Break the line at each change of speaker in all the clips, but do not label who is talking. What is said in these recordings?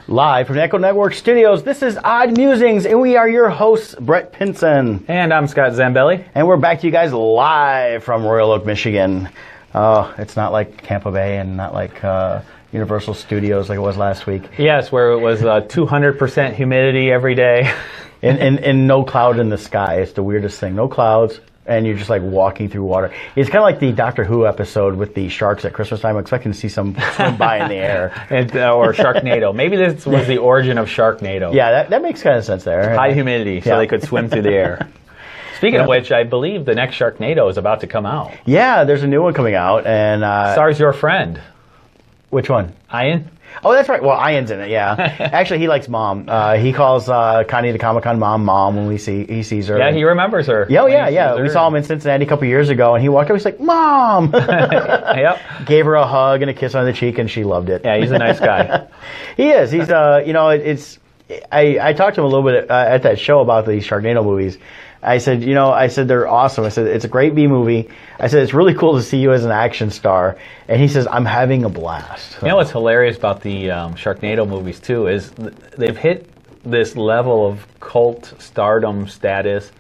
Live from the Echo Network Studios, this is Odd Musings, and we are your hosts, Brett Pinson.
And I'm Scott Zambelli.
And we're back to you guys live from Royal Oak, Michigan. It's not like Tampa Bay and not like Universal Studios like it was last week.
Yes, where it was 200% humidity every day.
and no cloud in the sky. It's the weirdest thing. No clouds. And you're just like walking through water. It's kind of like the Doctor Who episode with the sharks at Christmas time. I'm expecting to see some swim by in the air.
Or Sharknado. Maybe this was the origin of Sharknado.
Yeah, that makes kind of sense there.
High humidity, so they could swim through the air. Speaking of which, I believe the next Sharknado is about to come out.
Yeah, there's a new one coming out. And
stars your friend.
Which one?
Ian?
Oh, that's right. Well, Ian's in it, yeah. Actually, he likes Mom. He calls Connie the Comic-Con Mom when he sees her.
Yeah, he remembers her.
Yeah. We saw him in Cincinnati a couple years ago, and he walked up, he's like, Mom!
Yep.
Gave her a hug and a kiss on the cheek, and she loved it.
Yeah, he's a nice guy.
He is. He's, I talked to him a little bit at that show about these Sharknado movies. I said, they're awesome. I said, it's a great B movie. I said, it's really cool to see you as an action star. And he says, I'm having a blast. So.
You know what's hilarious about the Sharknado movies, too, is they've hit this level of cult stardom status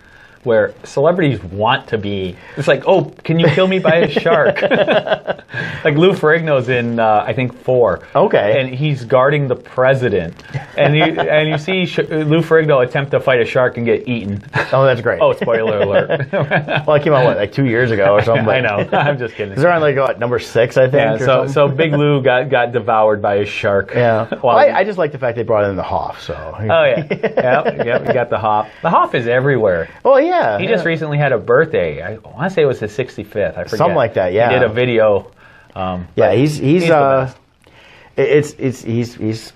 where celebrities want to be. It's like, oh, can you kill me by a shark? Like Lou Ferrigno's in, I think, 4.
Okay.
And he's guarding the president. And you see Lou Ferrigno attempt to fight a shark and get eaten.
Oh, that's great.
Oh, spoiler alert.
Well, it came out, like 2 years ago or something?
I know. I'm just kidding.
Is there on, like, number 6, I think?
Yeah, so Big Lou got devoured by a shark.
Yeah. Well, I just like the fact they brought in the Hoff, so.
Oh, yeah. Yep, you got the Hoff. The Hoff is everywhere.
Oh, yeah.
He just recently had a birthday. I want to say it was his 65th. I forget.
Something like that, yeah.
He did a video.
He's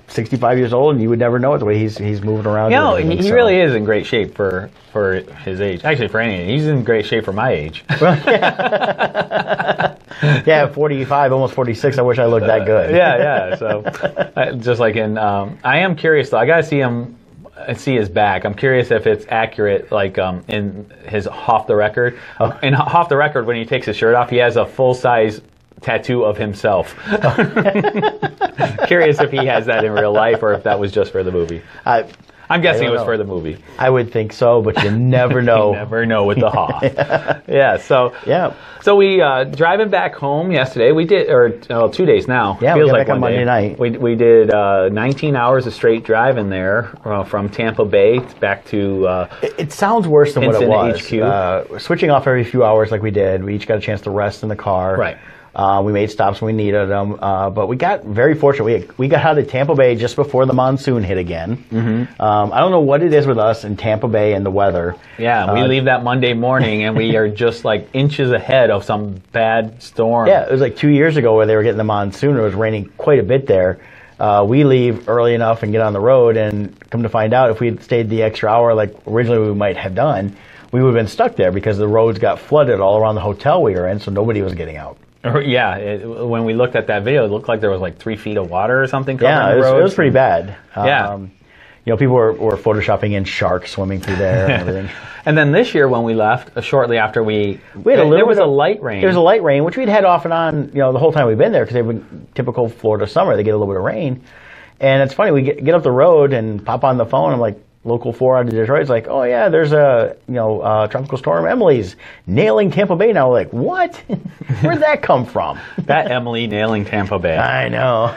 65 years old, and you would never know it the way he's moving around.
He really is in great shape for his age. Actually, for any age. He's in great shape for my age.
Yeah, 45, almost 46. I wish I looked that good.
Yeah. So, just like in, I am curious though. I got to see him. See his back. I'm curious if it's accurate, like in his Off the Record. In Off the Record, when he takes his shirt off, he has a full-size tattoo of himself. Curious if he has that in real life or if that was just for the movie. I'm guessing it was for the movie.
I would think so, but you never know.
You never know with the Hoff. Yeah. So we driving back home yesterday. We did, 2 days now.
Yeah,
feels
we got
like
back on Monday night.
We did 19 hours of straight driving there from Tampa Bay back to.
It sounds worse than what it was.
HQ.
Switching off every few hours like we did. We each got a chance to rest in the car.
Right.
We made stops when we needed them, but we got very fortunate. We got out of Tampa Bay just before the monsoon hit again. Mm-hmm. I don't know what it is with us in Tampa Bay and the weather.
Yeah, we leave that Monday morning and we are just like inches ahead of some bad storm.
Yeah, it was like 2 years ago where they were getting the monsoon. It was raining quite a bit there. We leave early enough and get on the road, and come to find out, if we had stayed the extra hour like originally we might have done, we would have been stuck there because the roads got flooded all around the hotel we were in, so nobody was getting out.
Yeah, when we looked at that video, it looked like there was like 3 feet of water or something covering the road.
It was pretty bad.
Yeah.
People were photoshopping in sharks swimming through there and everything.
And then this year when we left, shortly after there was a light rain.
There was a light rain, which we'd had off and on, the whole time we've been there, because they've been typical Florida summer. They get a little bit of rain. And it's funny, we get up the road and pop on the phone. I'm like, local 4 out of Detroit. It's like, oh yeah, there's a tropical storm Emily's nailing Tampa Bay now. We're like, what? Where'd that come from?
That Emily nailing Tampa Bay.
I know.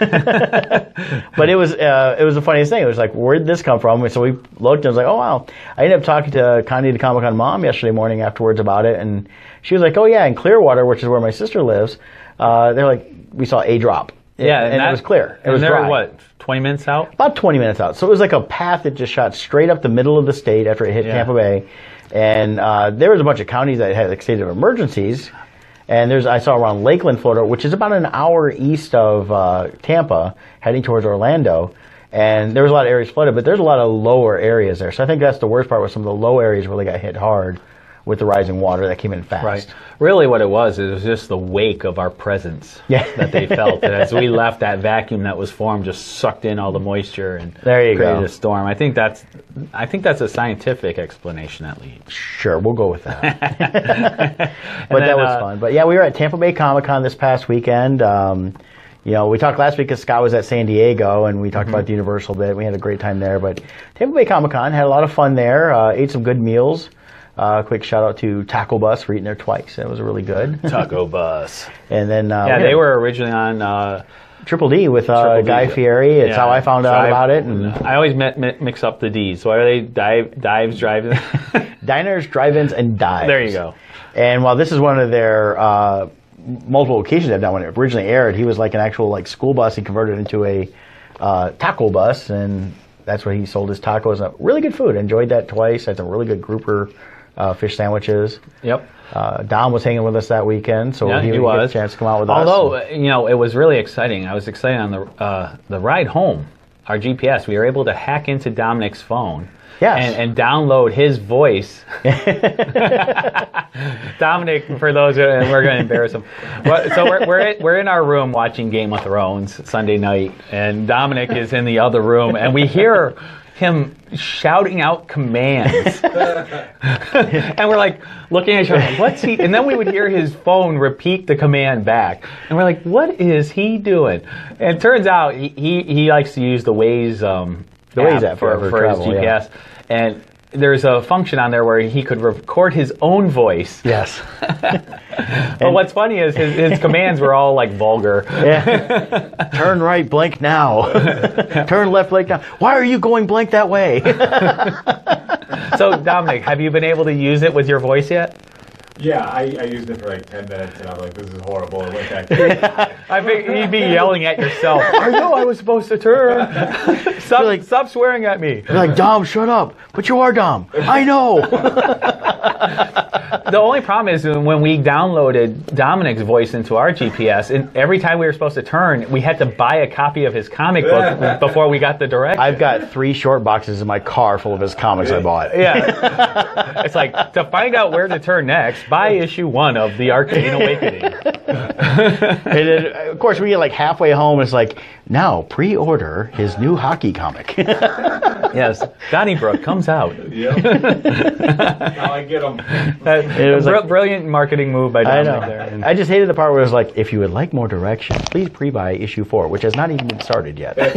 But it was the funniest thing. It was like, where'd this come from? And so we looked and I was like, oh wow. I ended up talking to Connie the Comic-Con Mom yesterday morning afterwards about it, and she was like, oh yeah, in Clearwater, which is where my sister lives, they're like, we saw a drop.
Yeah,
and it was clear. It was dry.
What, 20 minutes out?
About 20 minutes out. So it was like a path that just shot straight up the middle of the state after it hit Tampa Bay. And there was a bunch of counties that had state of emergencies. And I saw around Lakeland, Florida, which is about an hour east of Tampa, heading towards Orlando. And there was a lot of areas flooded, but there's a lot of lower areas there. So I think that's the worst part, was some of the low areas really got hit hard with the rising water that came in fast.
Right. Really what it was just the wake of our presence that they felt. And as we left, that vacuum that was formed just sucked in all the moisture and created a storm. I think that's a scientific explanation, at least.
Sure, we'll go with that. But that was fun. But yeah, we were at Tampa Bay Comic-Con this past weekend. we talked last week because Scott was at San Diego, and we talked about the Universal bit. We had a great time there. But Tampa Bay Comic-Con, had a lot of fun there. Ate some good meals. Quick shout out to Taco Bus for eating there twice. It was really good.
Taco Bus.
And then
they were originally on
Triple D with Guy Fieri. It's how I found out about it. And
I always mix up the D's. So are they dives, drive-ins?
Diners, drive-ins, and dives.
There you go.
And while this is one of their multiple occasions they've done, when it originally aired, he was like an actual school bus. He converted it into a taco bus, and that's where he sold his tacos. Really good food. Enjoyed that twice. Had some really good grouper fish sandwiches.
Yep.
Dom was hanging with us that weekend, so he would get a chance to come out with us.
Although, it was really exciting. I was excited on the ride home, our GPS. We were able to hack into Dominic's phone.
Yes.
And download his voice. Dominic, for those, and we're going to embarrass him. So we're in our room watching Game of Thrones Sunday night, and Dominic is in the other room, and we hear him shouting out commands. And we're like looking at each other, what's he? And then we would hear his phone repeat the command back. And we're like, what is he doing? And it turns out he likes to use the Waze app for travel, his GPS. Yeah. And there's a function on there where he could record his own voice.
Yes.
But what's funny is his commands were all vulgar.
Yeah. Turn right, blank now. Turn left, blank now. Why are you going blank that way?
So, Dominic, have you been able to use it with your voice yet?
Yeah, I used it for 10 minutes, and I'm like, this is horrible. I went back to
I think you'd be yelling at yourself. I know I was supposed to turn. Stop swearing at me.
You're like, Dom, shut up. But you are Dom. I know.
The only problem is when we downloaded Dominic's voice into our GPS, and every time we were supposed to turn, we had to buy a copy of his comic book before we got the directions.
I've got 3 short boxes in my car full of his comics I bought.
Yeah. It's like, to find out where to turn next, buy issue 1 of The Arcane Awakening.
And then, of course, we get halfway home, it's like, now pre-order his new hockey comic.
Yes. Donnybrook comes out.
Yep. Now I get them.
It was
brilliant marketing move by Dominic there.
I just hated the part where it was like, if you would like more direction, please pre-buy issue 4, which has not even been started yet. But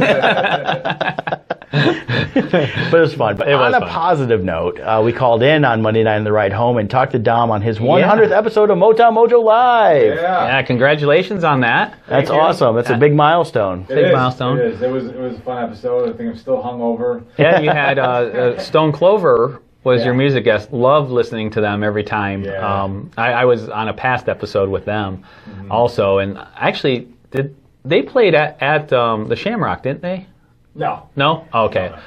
it was fun. But on a positive note, we called in on Monday night on the ride home and talked to Dom on his 100th episode of Motown Mojo Live.
Yeah, congratulations on that.
That's awesome. That's a big milestone.
Big milestone.
It is. It was a fun episode. I think I'm still hungover.
Yeah, you had Stone Clover was your music guest. Loved listening to them every time.
Yeah.
I was on a past episode with them also, and actually, they played at the Shamrock, didn't they?
No.
No? Oh, okay. No.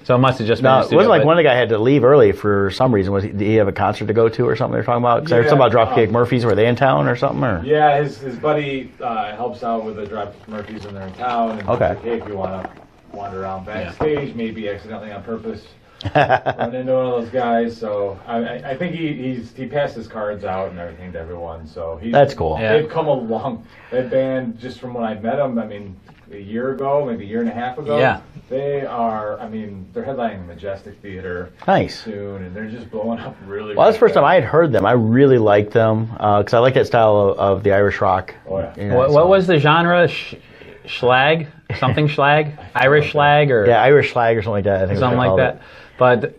So it must have just been
it wasn't like one of the guys had to leave early for some reason. Did he have a concert to go to or something they were talking about? Because I heard something about Dropkick Murphys. Were they in town or something? Or?
Yeah, his buddy helps out with the Dropkick Murphys when they're in town. And
okay.
Like, hey, if you want to wander around backstage, maybe accidentally on purpose, run into one of those guys. So I think he passed his cards out and everything to everyone. So
that's cool.
They've come along. That band, just from when I met them, I mean, a year ago, maybe a year and a half ago.
Yeah.
They are, they're headlining the Majestic Theater soon, and they're just blowing up really
Well, that's the first time I had heard them. I really liked them, because I like that style of the Irish rock.
Oh, yeah.
You know,
what was the genre? Schlag? Something schlag? Irish schlag? Or
yeah, Irish schlag or something like that. I think
something like that. But,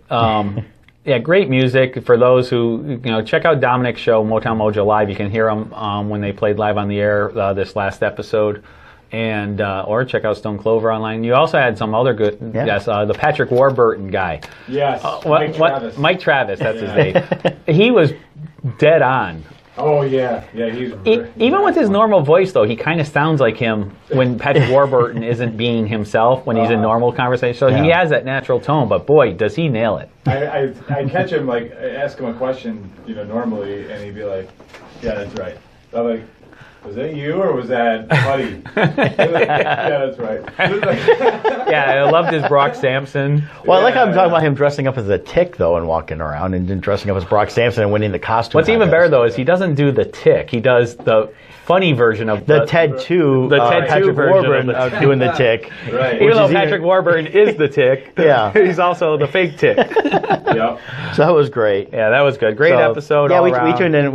yeah, great music. For those who, check out Dominic's show, Motown Mojo Live. You can hear them when they played live on the air this last episode. And or check out Stone Clover online. You also had some other good guests. The Patrick Warburton guy.
Yes. Travis.
Mike Travis. That's his name. He was dead on.
Oh yeah, he's
even with his normal voice though. He kind of sounds like him when Patrick Warburton isn't being himself when he's in normal conversation. So he has that natural tone. But boy, does he nail it!
I catch him ask him a question, normally, and he'd be like, "Yeah, that's right." I'm like, was that you or was that Buddy? Yeah, that's right.
Yeah, I loved his Brock Sampson.
Well, I like how I'm talking about him dressing up as a Tick, though, and walking around, and then dressing up as Brock Sampson and winning the costume.
What's even better, though, is he doesn't do the Tick. He does the funny version of
the Ted 2.
The Ted 2
Patrick
version
Warburton of doing the Tick.
Right.
Even though Patrick Warburton is the Tick, he's also the fake Tick.
Yep.
So that was great.
Yeah, that was good. Great episode.
Yeah,
all
we
around.
tuned in.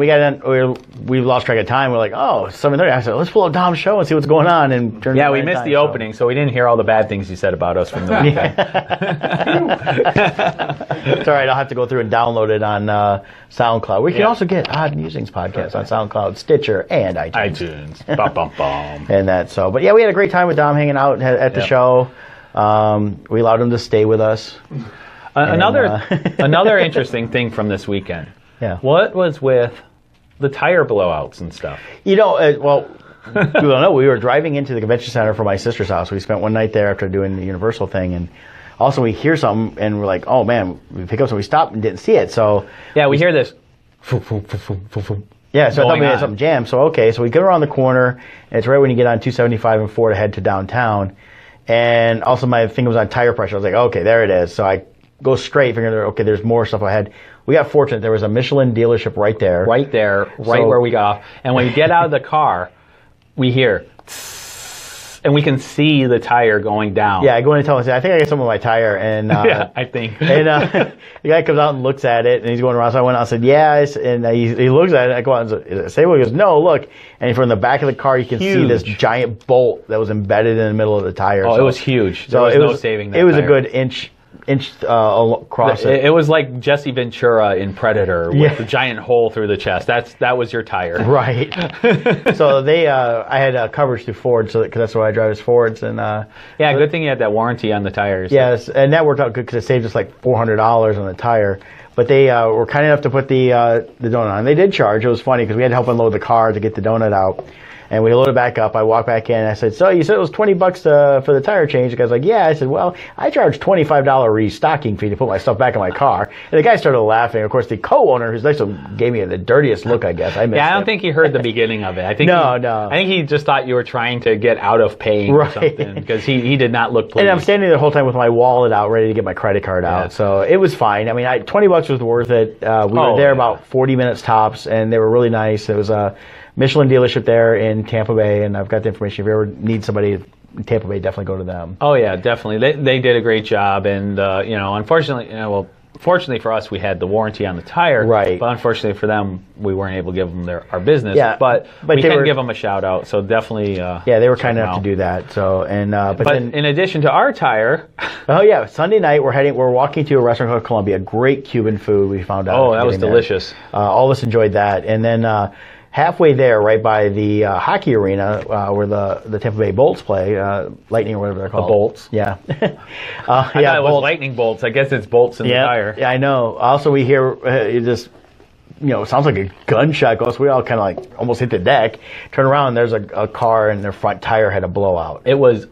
We lost track of time. We're like, oh, 7:30. I said, let's pull up Dom's show and see what's going on. And
yeah, we missed the opening, so we didn't hear all the bad things you said about us from the weekend.
It's all right. I'll have to go through and download it on SoundCloud. We can also get Odd Musings podcast on SoundCloud, Stitcher, and iTunes.
Bum, bum, bum.
And that. So, but yeah, we had a great time with Dom hanging out at the show. We allowed him to stay with us.
Another interesting thing from this weekend.
Yeah.
What was with the tire blowouts and stuff?
You know, well, we don't know. We were driving into the convention center for my sister's house. We spent one night there after doing the Universal thing, and also we hear something, and we're like, oh man, we pick up, so we stopped and didn't see it. So
yeah, we hear this.
Yeah, so I thought we had something jammed. So okay, so we go around the corner, and it's right when you get on 275 and 4 to head to downtown. And also my finger was on tire pressure. I was like, okay, there it is. So I go straight, figuring, okay, there's more stuff ahead. We got fortunate. There was a Michelin dealership right there.
Right there, where we got off. And when we get out of the car, we hear, tss, and we can see the tire going down.
Yeah, I go in and tell him, I think I got some of my tire. And
yeah, I think.
And the guy comes out and looks at it, and he's going around. So I went out and said, yes. And he looks at it, and I go out and say, is it stable? He goes, no, look. And from the back of the car, you can see this giant bolt that was embedded in the middle of the tire.
Oh,
so
it was huge. There was no saving that
It was
tire.
A good inch across it.
It was like Jesse Ventura in Predator with the giant hole through the chest. That was your tire.
Right. So I had coverage through Ford, because that's why I drive is Fords. And
yeah, good thing you had that warranty on the tires.
Yes, and that worked out good because it saved us like $400 on the tire. But they were kind enough to put the donut on. They did charge. It was funny because we had to help unload the car to get the donut out. And we loaded back up. I walked back in. And I said, so you said it was $20 for the tire change? The guy's like, yeah. I said, well, I charged $25 restocking fee to put my stuff back in my car. And the guy started laughing. Of course, the co-owner, who's next to him, gave me the dirtiest look, I guess. I missed
I don't think he heard the beginning of it. I think
No.
I think he just thought you were trying to get out of paying or something, because he did not look pleased.
And I'm standing there the whole time with my wallet out, ready to get my credit card out. So it was fine. I mean, $20 was worth it. We were there about 40 minutes tops, and they were really nice. It was a Michelin dealership there in Tampa Bay, and I've got the information. If you ever need somebody in Tampa Bay, definitely go to them.
Oh yeah, definitely. They did a great job, and unfortunately, fortunately for us, we had the warranty on the tire.
Right.
But unfortunately for them, we weren't able to give them our business.
Yeah.
But we
they
can
were,
give them a shout out. So definitely.
They were kind enough to do that. So but then,
in addition to our tire.
Oh yeah, Sunday night we're walking to a restaurant called Columbia. Great Cuban food we found out.
Oh, that was delicious.
All of us enjoyed that, and then. Halfway there, right by the hockey arena where the Tampa Bay Bolts play, Lightning or whatever they're called.
The Bolts.
Yeah.
I thought it was lightning bolts. I guess it's bolts in the tire.
Yeah, I know. Also, we hear it just, it sounds like a gunshot goes. We all kind of like almost hit the deck. Turn around, and there's a car, and their front tire had a blowout.
It was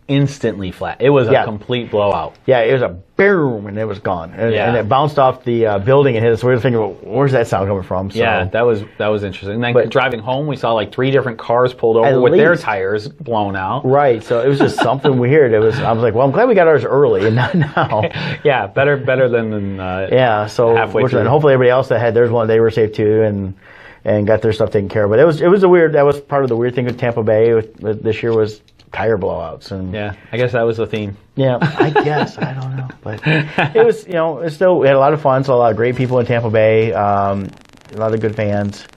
instantly flat. It was a complete blowout.
Yeah, it was a boom, and it was gone. And it bounced off the building and hit us. We were thinking, well, where's that sound coming from? So,
yeah, that was interesting. And then driving home, we saw like 3 different cars pulled over with their tires blown out.
Right, so it was just something weird. I was like, well, I'm glad we got ours early and not now.
Yeah, better than
so
halfway through.
And hopefully everybody else that had theirs one, they were safe too, and got their stuff taken care of. But that was part of the weird thing with Tampa Bay with this year was tire blowouts. And
yeah, I guess that was the theme.
Yeah, I guess. I don't know. But it was, it's still, we had a lot of fun. Saw a lot of great people in Tampa Bay, a lot of good fans.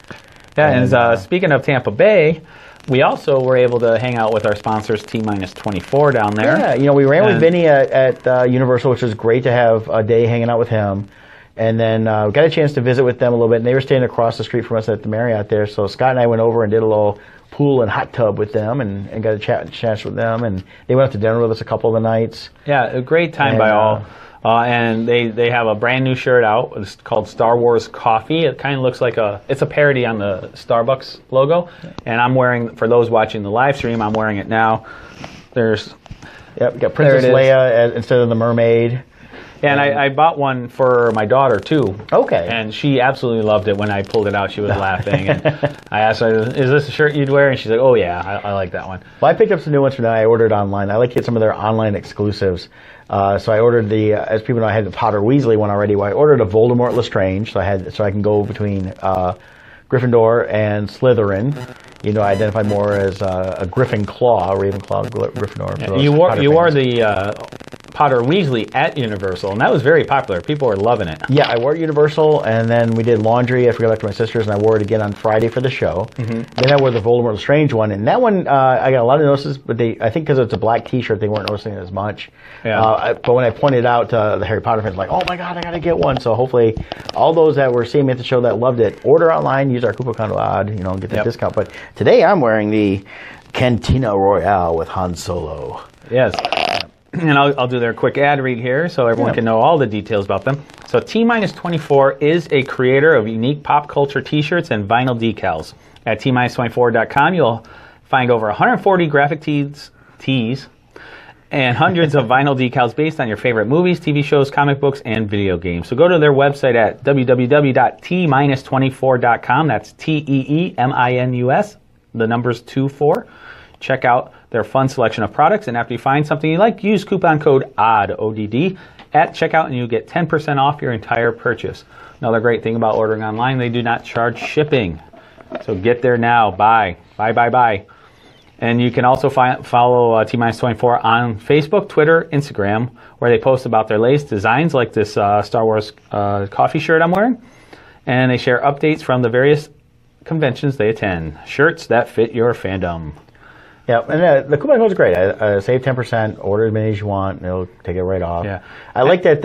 Yeah, and speaking of Tampa Bay, we also were able to hang out with our sponsors, T-24 down there.
Yeah, we ran with Vinny at Universal, which was great to have a day hanging out with him. And then we got a chance to visit with them a little bit, and they were staying across the street from us at the Marriott there. So Scott and I went over and did a little pool and hot tub with them and got a chat with them. And they went out to dinner with us a couple of the nights.
Yeah, a great time by all. And they have a brand new shirt out. It's called Star Wars Coffee. It kind of looks like it's a parody on the Starbucks logo. And I'm wearing, for those watching the live stream, I'm wearing it now. There's...
Yep, we got Princess Leia instead of the mermaid.
Yeah, and I bought one for my daughter, too.
Okay.
And she absolutely loved it. When I pulled it out, she was laughing. And I asked her, is this a shirt you'd wear? And she's like, oh, yeah, I like that one.
Well, I picked up some new ones for now. I ordered online. I like to get some of their online exclusives. So I ordered as people know, I had the Potter Weasley one already. Well, I ordered a Voldemort Lestrange, so I can go between Gryffindor and Slytherin. I identify more as a Griffin Claw, Ravenclaw, Gryffindor.
Yeah, you wore the Potter Weasley at Universal, and that was very popular. People were loving it.
Yeah, I wore it at Universal, and then we did laundry after we got back to my sister's, and I wore it again on Friday for the show. Then I wore the Voldemort Lestrange one, and that one, I got a lot of notices, but I think because it's a black t-shirt, they weren't noticing it as much.
Yeah.
But when I pointed out to the Harry Potter fans, like, oh my God, I got to get one. So hopefully all those that were seeing me at the show that loved it, order online, use our coupon code ODD, get that discount. But today I'm wearing the Cantina Royale with Han Solo.
Yes. And I'll do their quick ad read here so everyone can know all the details about them. So T-24 is a creator of unique pop culture t-shirts and vinyl decals. At T-24.com, you'll find over 140 graphic tees and hundreds of vinyl decals based on your favorite movies, TV shows, comic books, and video games. So go to their website at www.t-24.com. That's T-E-E-M-I-N-U-S, the numbers 24. Check out their fun selection of products, and after you find something you like, use coupon code ODD, O-D-D, at checkout, and you get 10% off your entire purchase. Another great thing about ordering online, they do not charge shipping. So get there now. Buy. And you can also follow T-24 on Facebook, Twitter, Instagram, where they post about their latest designs, like this Star Wars coffee shirt I'm wearing. And they share updates from the various conventions they attend. Shirts that fit your fandom.
Yeah, and the coupon code is great. Save 10%, order as many as you want, and it'll take it right off.
Yeah.
I like that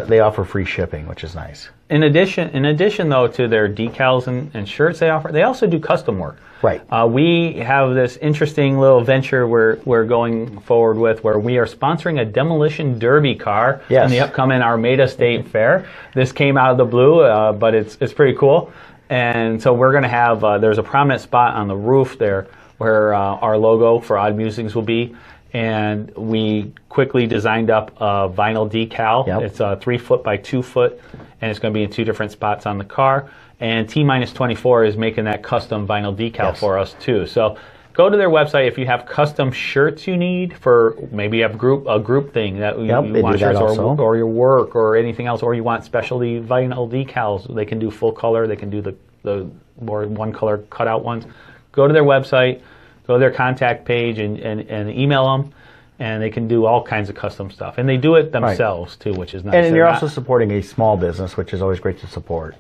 they offer free shipping, which is nice.
In addition though to their decals and shirts they offer, they also do custom work.
Right.
We have this interesting little venture we're going forward with, where we are sponsoring a demolition derby car in the upcoming Armada State Fair. This came out of the blue, but it's pretty cool. And so we're going to have there's a prominent spot on the roof there where our logo for Odd Musings will be. And we quickly designed up a vinyl decal. Yep. It's 3 foot by 2 foot, and it's going to be in 2 different spots on the car. And T-24 is making that custom vinyl decal for us too. So go to their website if you have custom shirts you need for maybe a group thing that you want shirts, or your work or anything else, or you want specialty vinyl decals. They can do full color. They can do the more one color cutout ones. Go to their website, go to their contact page, and email them, and they can do all kinds of custom stuff. And they do it themselves, too, which is nice.
And you're also supporting a small business, which is always great to support.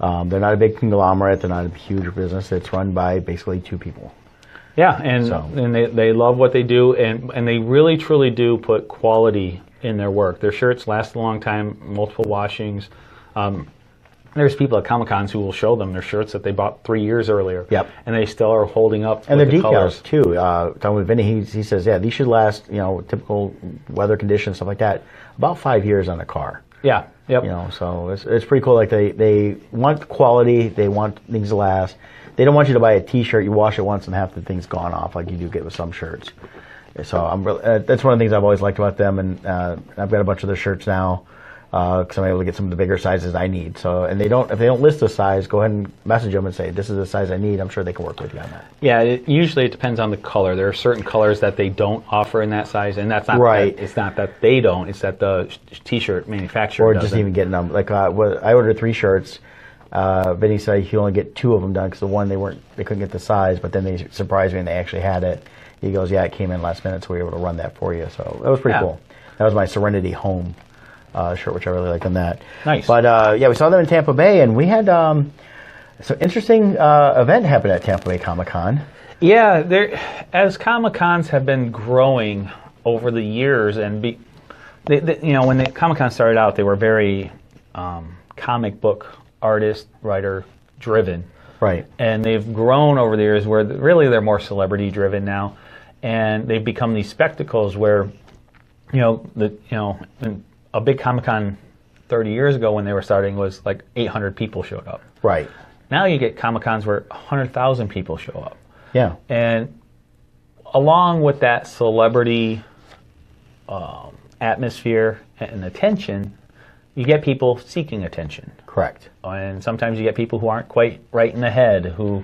They're not a big conglomerate. They're not a huge business. It's run by basically 2 people.
Yeah, and they love what they do, and they really, truly do put quality in their work. Their shirts last a long time, multiple washings. There's people at Comic-Cons who will show them their shirts that they bought 3 years earlier.
Yep.
And they still are holding up.
And their decals,
colors
too. Talking with Vinny, he says, these should last, typical weather conditions, stuff like that, about 5 years on a car.
Yeah. Yep.
So it's pretty cool. Like they want quality. They want things to last. They don't want you to buy a T-shirt, you wash it once, and half the thing's gone off, like you do get with some shirts. So that's one of the things I've always liked about them, and I've got a bunch of their shirts now. Because I'm able to get some of the bigger sizes I need. So, and if they don't list the size, go ahead and message them and say, this is the size I need. I'm sure they can work with you on that.
Yeah, usually it depends on the color. There are certain colors that they don't offer in that size, and that's not
right.
It's not that they don't. It's that the T-shirt manufacturer doesn't.
Or just even getting them. Like I ordered 3 shirts. Vinny said he only get 2 of them done because the one they couldn't get the size, but then they surprised me and they actually had it. He goes, it came in last minute, so we were able to run that for you. So that was pretty cool. That was my Serenity Home shirt, which I really liked on that.
Nice.
But we saw them in Tampa Bay, and we had some interesting event happen at Tampa Bay Comic-Con.
Yeah, as Comic-Cons have been growing over the years, and when the Comic-Con started out, they were very comic book artist, writer driven.
Right.
And they've grown over the years where really they're more celebrity driven now, and they've become these spectacles where a big Comic-Con 30 years ago when they were starting was like 800 people showed up.
Right.
Now you get Comic-Cons where 100,000 people show up.
Yeah.
And along with that celebrity atmosphere and attention, you get people seeking attention.
Correct.
And sometimes you get people who aren't quite right in the head, who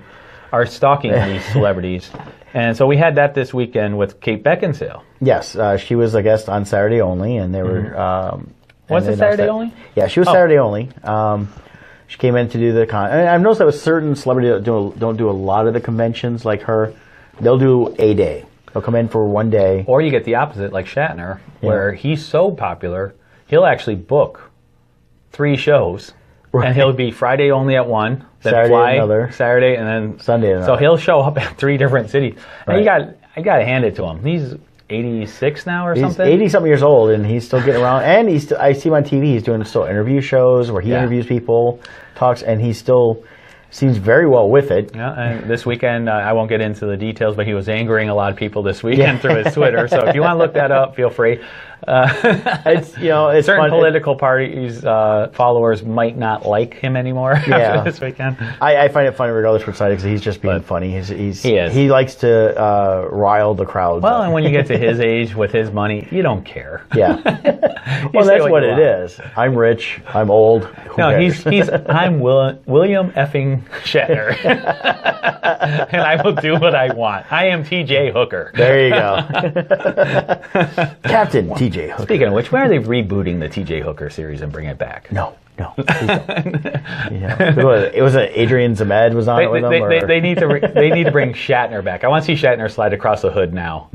are stalking these celebrities. And so we had that this weekend with Kate Beckinsale.
Yes, she was a guest on Saturday Only, and they were...
Was it Saturday Only?
Yeah, she was Saturday Only. She came in to do the con. And I've noticed that with certain celebrities that don't do a lot of the conventions like her, they'll do a day. They'll come in for one day.
Or you get the opposite, like Shatner, where he's so popular, he'll actually book 3 shows.
Right.
And he'll be Friday only at 1, then
Saturday
fly
another.
Saturday, and then
Sunday another.
So he'll show up at 3 different cities. And
Right.
I got to hand it to him. He's 86 now or
He's
something.
80-something years old, and he's still getting around. And I see him on TV. He's doing still interview shows where he interviews people, talks, and he still seems very well with it.
Yeah, and this weekend, I won't get into the details, but he was angering a lot of people this weekend through his Twitter. So if you want to look that up, feel free.
It's it's
Certain
fun.
political parties' followers might not like him anymore after this weekend.
I find it funny regardless which side because he's just being funny. He is. He likes to rile the crowd.
Well, and when you get to his age with his money, you don't care.
Yeah. Well, that's what it is. I'm rich. I'm old. Who cares?
I'm William effing Shatner, and I will do what I want. I am T.J. Hooker.
There you go. Captain T.J. Hooker.
Speaking of which, when are they rebooting the T.J. Hooker series and bring it back?
No, please don't. It was Adrian Zemed was on it with them.
They need to bring Shatner back. I want to see Shatner slide across the hood now.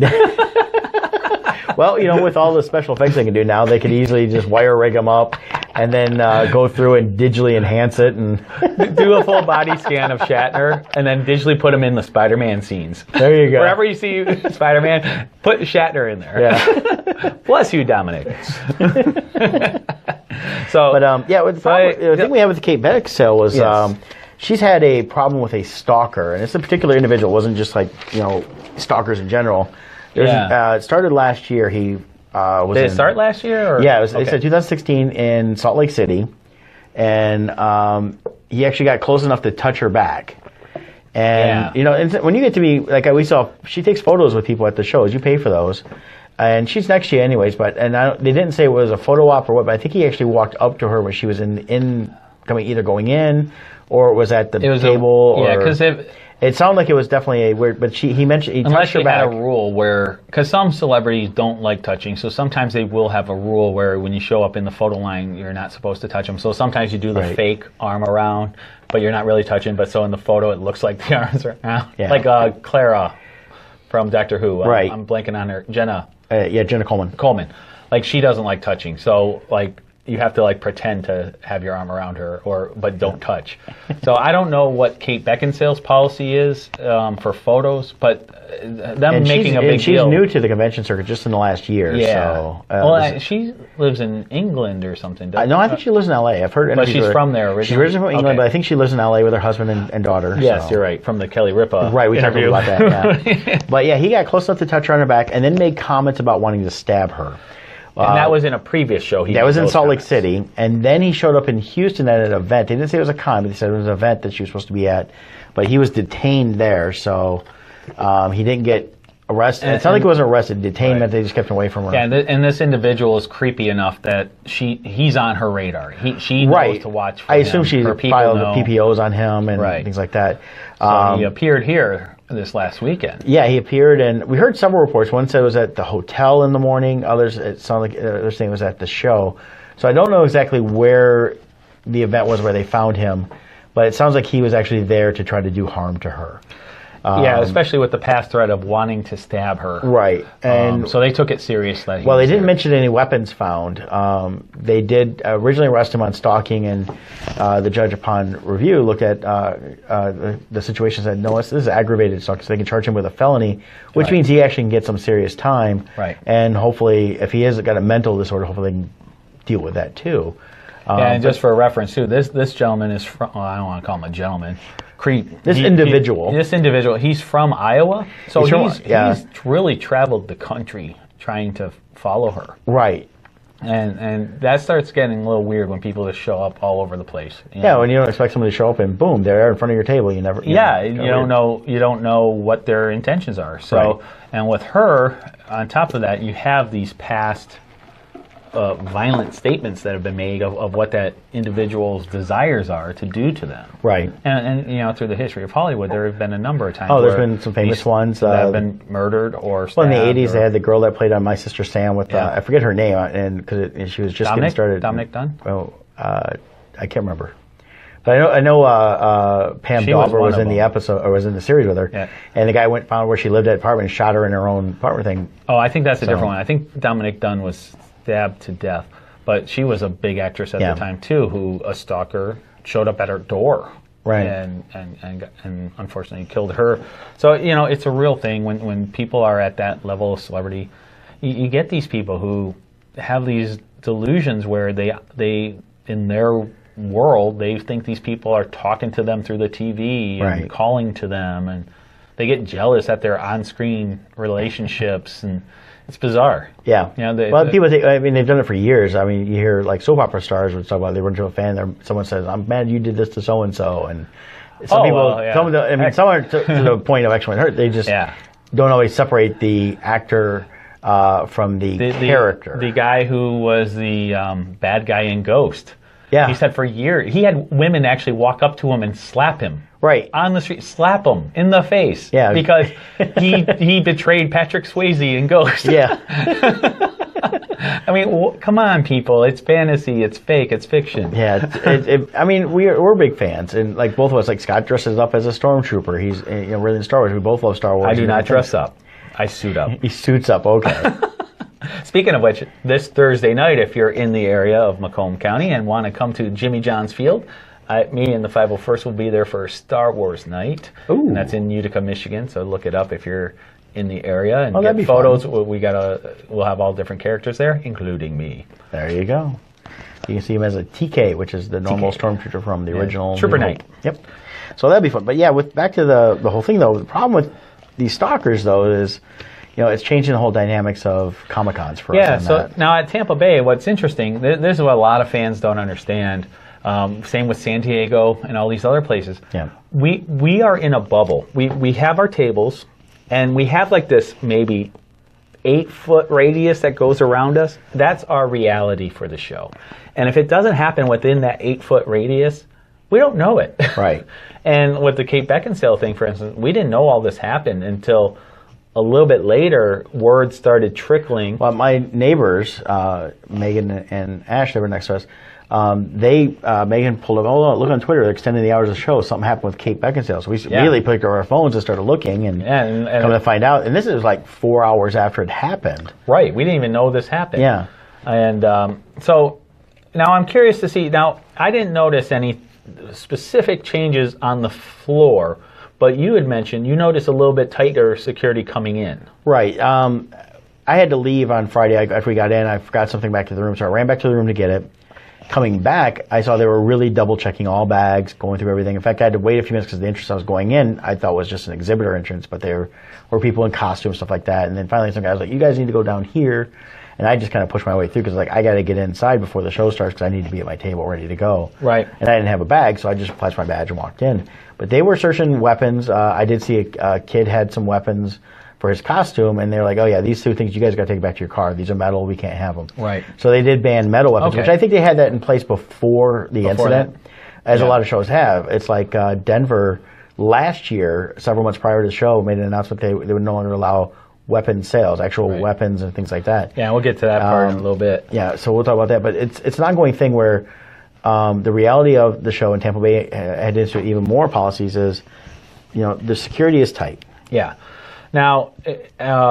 Well, with all the special effects they can do now, they could easily just wire rig them up and then go through and digitally enhance it and
do a full body scan of Shatner and then digitally put him in the Spider-Man scenes.
There you go.
Wherever you see Spider-Man, put Shatner in there.
Yeah.
Bless you, Dominic.
The thing we had with Kate Beckinsale was she's had a problem with a stalker, and it's a particular individual. It wasn't just like stalkers in general. It started last year. He was.
Did it start last year? Or?
Yeah, it said 2016 in Salt Lake City, and he actually got close enough to touch her back. And when you get to be like we saw, she takes photos with people at the shows. You pay for those, and she's next to you anyways. But they didn't say it was a photo op or what. But I think he actually walked up to her when she was either going in or was at the table.
Because
it sounded like it was definitely a weird, but he mentioned he touched her back.
Unless she had a rule where, because some celebrities don't like touching, so sometimes they will have a rule where when you show up in the photo line, you're not supposed to touch them. So sometimes you do the fake arm around, but you're not really touching. But so in the photo, it looks like the arms are around. Yeah. Like Clara from Doctor Who.
Right.
I'm blanking on her. Jenna.
Jenna Coleman.
Coleman. Like she doesn't like touching, so like. You have to pretend to have your arm around her, but don't touch. So I don't know what Kate Beckinsale's policy is for photos, but making a big deal.
She's new to the convention circuit just in the last year.
Yeah. So, she lives in England or something.
No, I think she lives in L.A. I've heard.
But she's from there originally.
She's originally from England, but I think she lives in L.A. with her husband and daughter.
Yes, you're right. From the Kelly Ripa.
Right, we
interview.
talked about that. Yeah. But he got close enough to touch her on her back, and then made comments about wanting to stab her.
And that was in a previous show.
That was in Salt Lake City. And then he showed up in Houston at an event. They didn't say it was a con, but they said it was an event that she was supposed to be at. But he was detained there, so he didn't get arrested. It's not like he wasn't arrested. Detained meant they just kept him away from her.
Yeah, and this individual is creepy enough that he's on her radar. She knows to watch for him.
I assume she filed the PPOs on him and things like that.
So he appeared here this last weekend.
Yeah, he appeared, and we heard several reports. One said it was at the hotel in the morning. It sounded like others saying it was at the show. So I don't know exactly where the event was where they found him, but it sounds like he was actually there to try to do harm to her.
Especially with the past threat of wanting to stab her.
Right. And
so they took it seriously.
Well, they didn't mention any weapons found. They did originally arrest him on stalking, and the judge, upon review, looked at the situation and said, no, this is aggravated stalking, so they can charge him with a felony, which means he actually can get some serious time.
Right.
And hopefully, if he has got a mental disorder, hopefully they can deal with that too.
And just for reference, too, this gentleman is from, I don't want to call him a gentleman.
This individual,
he's from Iowa, so he's really traveled the country trying to follow her.
Right.
And that starts getting a little weird when people just show up all over the place.
When you don't expect somebody to show up and boom, they're in front of your table. You don't know what their intentions are. So, and with her, on top of that, you have these past violent statements that have been made of what that individual's desires are to do to them. Right.
And through the history of Hollywood, there have been a number of times.
There's been some famous ones
that have been murdered or stabbed.
Well, in the 80s, they had the girl that played on My Sister Sam with I forget her name, and because she was just getting started.
Dominic Dunn.
Oh, I can't remember. But I know Pam
She was
Dauber
one
was
of
in the
them.
episode, or was in the series with her,
Yeah.
and the guy found where she lived at apartment and shot her in her own apartment thing.
Oh, I think that's a
So-
different one. I think Dominic Dunn was stabbed to death, but she was a big actress at
Yeah.
the time too, who a stalker showed up at her door,
Right.
and unfortunately killed her. So it's a real thing when people are at that level of celebrity. You get these people who have these delusions where they in their world they think these people are talking to them through the TV and
Right.
calling to them, and they get jealous at their on-screen relationships, and it's bizarre.
Yeah.
Well,
People think, I mean, they've done it for years. I mean, you hear like soap opera stars would talk about they run to a fan. Someone says, "I'm mad you did this to so and so," and some people,
well, yeah.
some are to the point of actually hurt. They just
Yeah.
don't always separate the actor from the character.
The guy who was the bad guy in Ghost.
Yeah.
He said for years he had women actually walk up to him and slap him.
Right.
On the street, slap him in the face.
Yeah.
Because he betrayed Patrick Swayze in Ghost.
Yeah.
I mean, come on, people. It's fantasy. It's fake. It's fiction.
Yeah. I mean, we're big fans, and like both of us, like Scott dresses up as a stormtrooper. He's really in Star Wars. We both love Star Wars.
I do not dress up. I suit up.
He suits up. Okay.
Speaking of which, this Thursday night, if you're in the area of Macomb County and want to come to Jimmy John's Field, me and the 501st will be there for Star Wars night.
Ooh.
And that's in Utica, Michigan. So look it up if you're in the area and
that'd
get
be
photos. We'll have all different characters there, including me.
There you go. You can see him as a TK, which is the normal stormtrooper from the original
Trooper
New
Knight.
Hope. Yep. So that'd be fun. But yeah, back to the whole thing though. The problem with these stalkers though is, it's changing the whole dynamics of Comic-Cons for us.
Yeah,
on
so
that.
now at Tampa Bay, what's interesting, this is what a lot of fans don't understand. Same with San Diego and all these other places.
Yeah.
We are in a bubble. We have our tables, and we have like this maybe 8-foot radius that goes around us. That's our reality for the show. And if it doesn't happen within that 8-foot radius, we don't know it.
Right.
And with the Kate Beckinsale thing, for instance, we didn't know all this happened until a little bit later, word started trickling.
Well, my neighbors, Megan and Ash, they were next to us. Megan pulled up, look on Twitter, they're extending the hours of the show. Something happened with Kate Beckinsale. So we immediately picked up our phones and started looking and come to find out. And this is like 4 hours after it happened.
Right. We didn't even know this happened.
Yeah.
And so now I'm curious to see. Now, I didn't notice any specific changes on the floor, but you had mentioned you noticed a little bit tighter security coming in.
Right. I had to leave on Friday after we got in. I forgot something back to the room, so I ran back to the room to get it. Coming back, I saw they were really double-checking all bags, going through everything. In fact, I had to wait a few minutes because the entrance I was going in, I thought was just an exhibitor entrance, but there were people in costumes, stuff like that. And then finally some guy was like, you guys need to go down here. And I just kind of pushed my way through because I got to get inside before the show starts because I need to be at my table ready to go.
Right.
And I didn't have a bag, so I just flashed my badge and walked in. But they were searching weapons. I did see a kid had some weapons for his costume, and they were like, oh yeah, these two things you guys got to take back to your car. These are metal. We can't have them.
Right.
So they did ban metal weapons,
Okay.
which I think they had that in place before the incident, as a lot of shows have. It's like Denver last year, several months prior to the show, made an announcement they would no longer allow weapon sales, actual weapons and things like that.
Yeah, we'll get to that part in a little bit.
Yeah, so we'll talk about that. But it's an ongoing thing where the reality of the show in Tampa Bay had into even more policies is, the security is tight.
Yeah. Now, in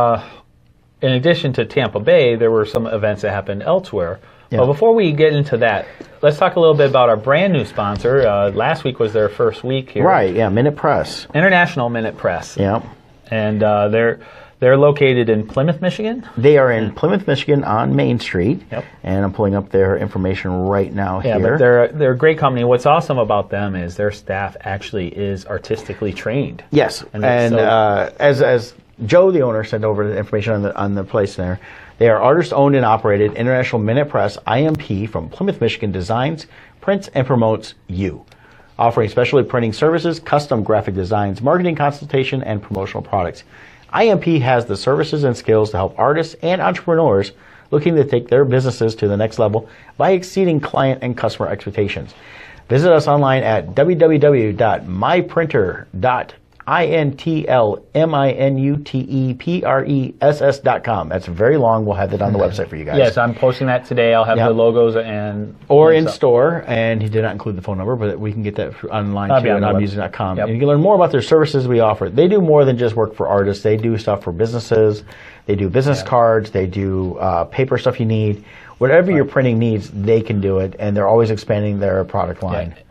addition to Tampa Bay, there were some events that happened elsewhere.
Yeah.
But before we get into that, let's talk a little bit about our brand new sponsor. Last week was their first week here.
Right, yeah, Minute Press.
International Minute Press.
Yeah.
And they're located in Plymouth, Michigan.
They are in Plymouth, Michigan on Main Street.
Yep.
And I'm pulling up their information right now
Yeah,
here.
but they're a great company. What's awesome about them is their staff actually is artistically trained.
Yes,
And
as Joe, the owner, sent over the information on the place there, they are artist-owned and operated International Minute Press, IMP, from Plymouth, Michigan, designs, prints, and promotes you, offering specialty printing services, custom graphic designs, marketing consultation, and promotional products. IMP has the services and skills to help artists and entrepreneurs looking to take their businesses to the next level by exceeding client and customer expectations. Visit us online at www.myprinter.com intlminutepres.com. That's very long. We'll have that on the website for you guys.
Yes, I'm posting that today. I'll have the logos
or in store, and he did not include the phone number, but we can get that online too at musings.com.
Yep.
And you can learn more about their services we offer. They do more than just work for artists. They do stuff for businesses. They do business cards. They do paper stuff you need. Whatever your printing needs, they can do it, and they're always expanding their product line.
Yeah.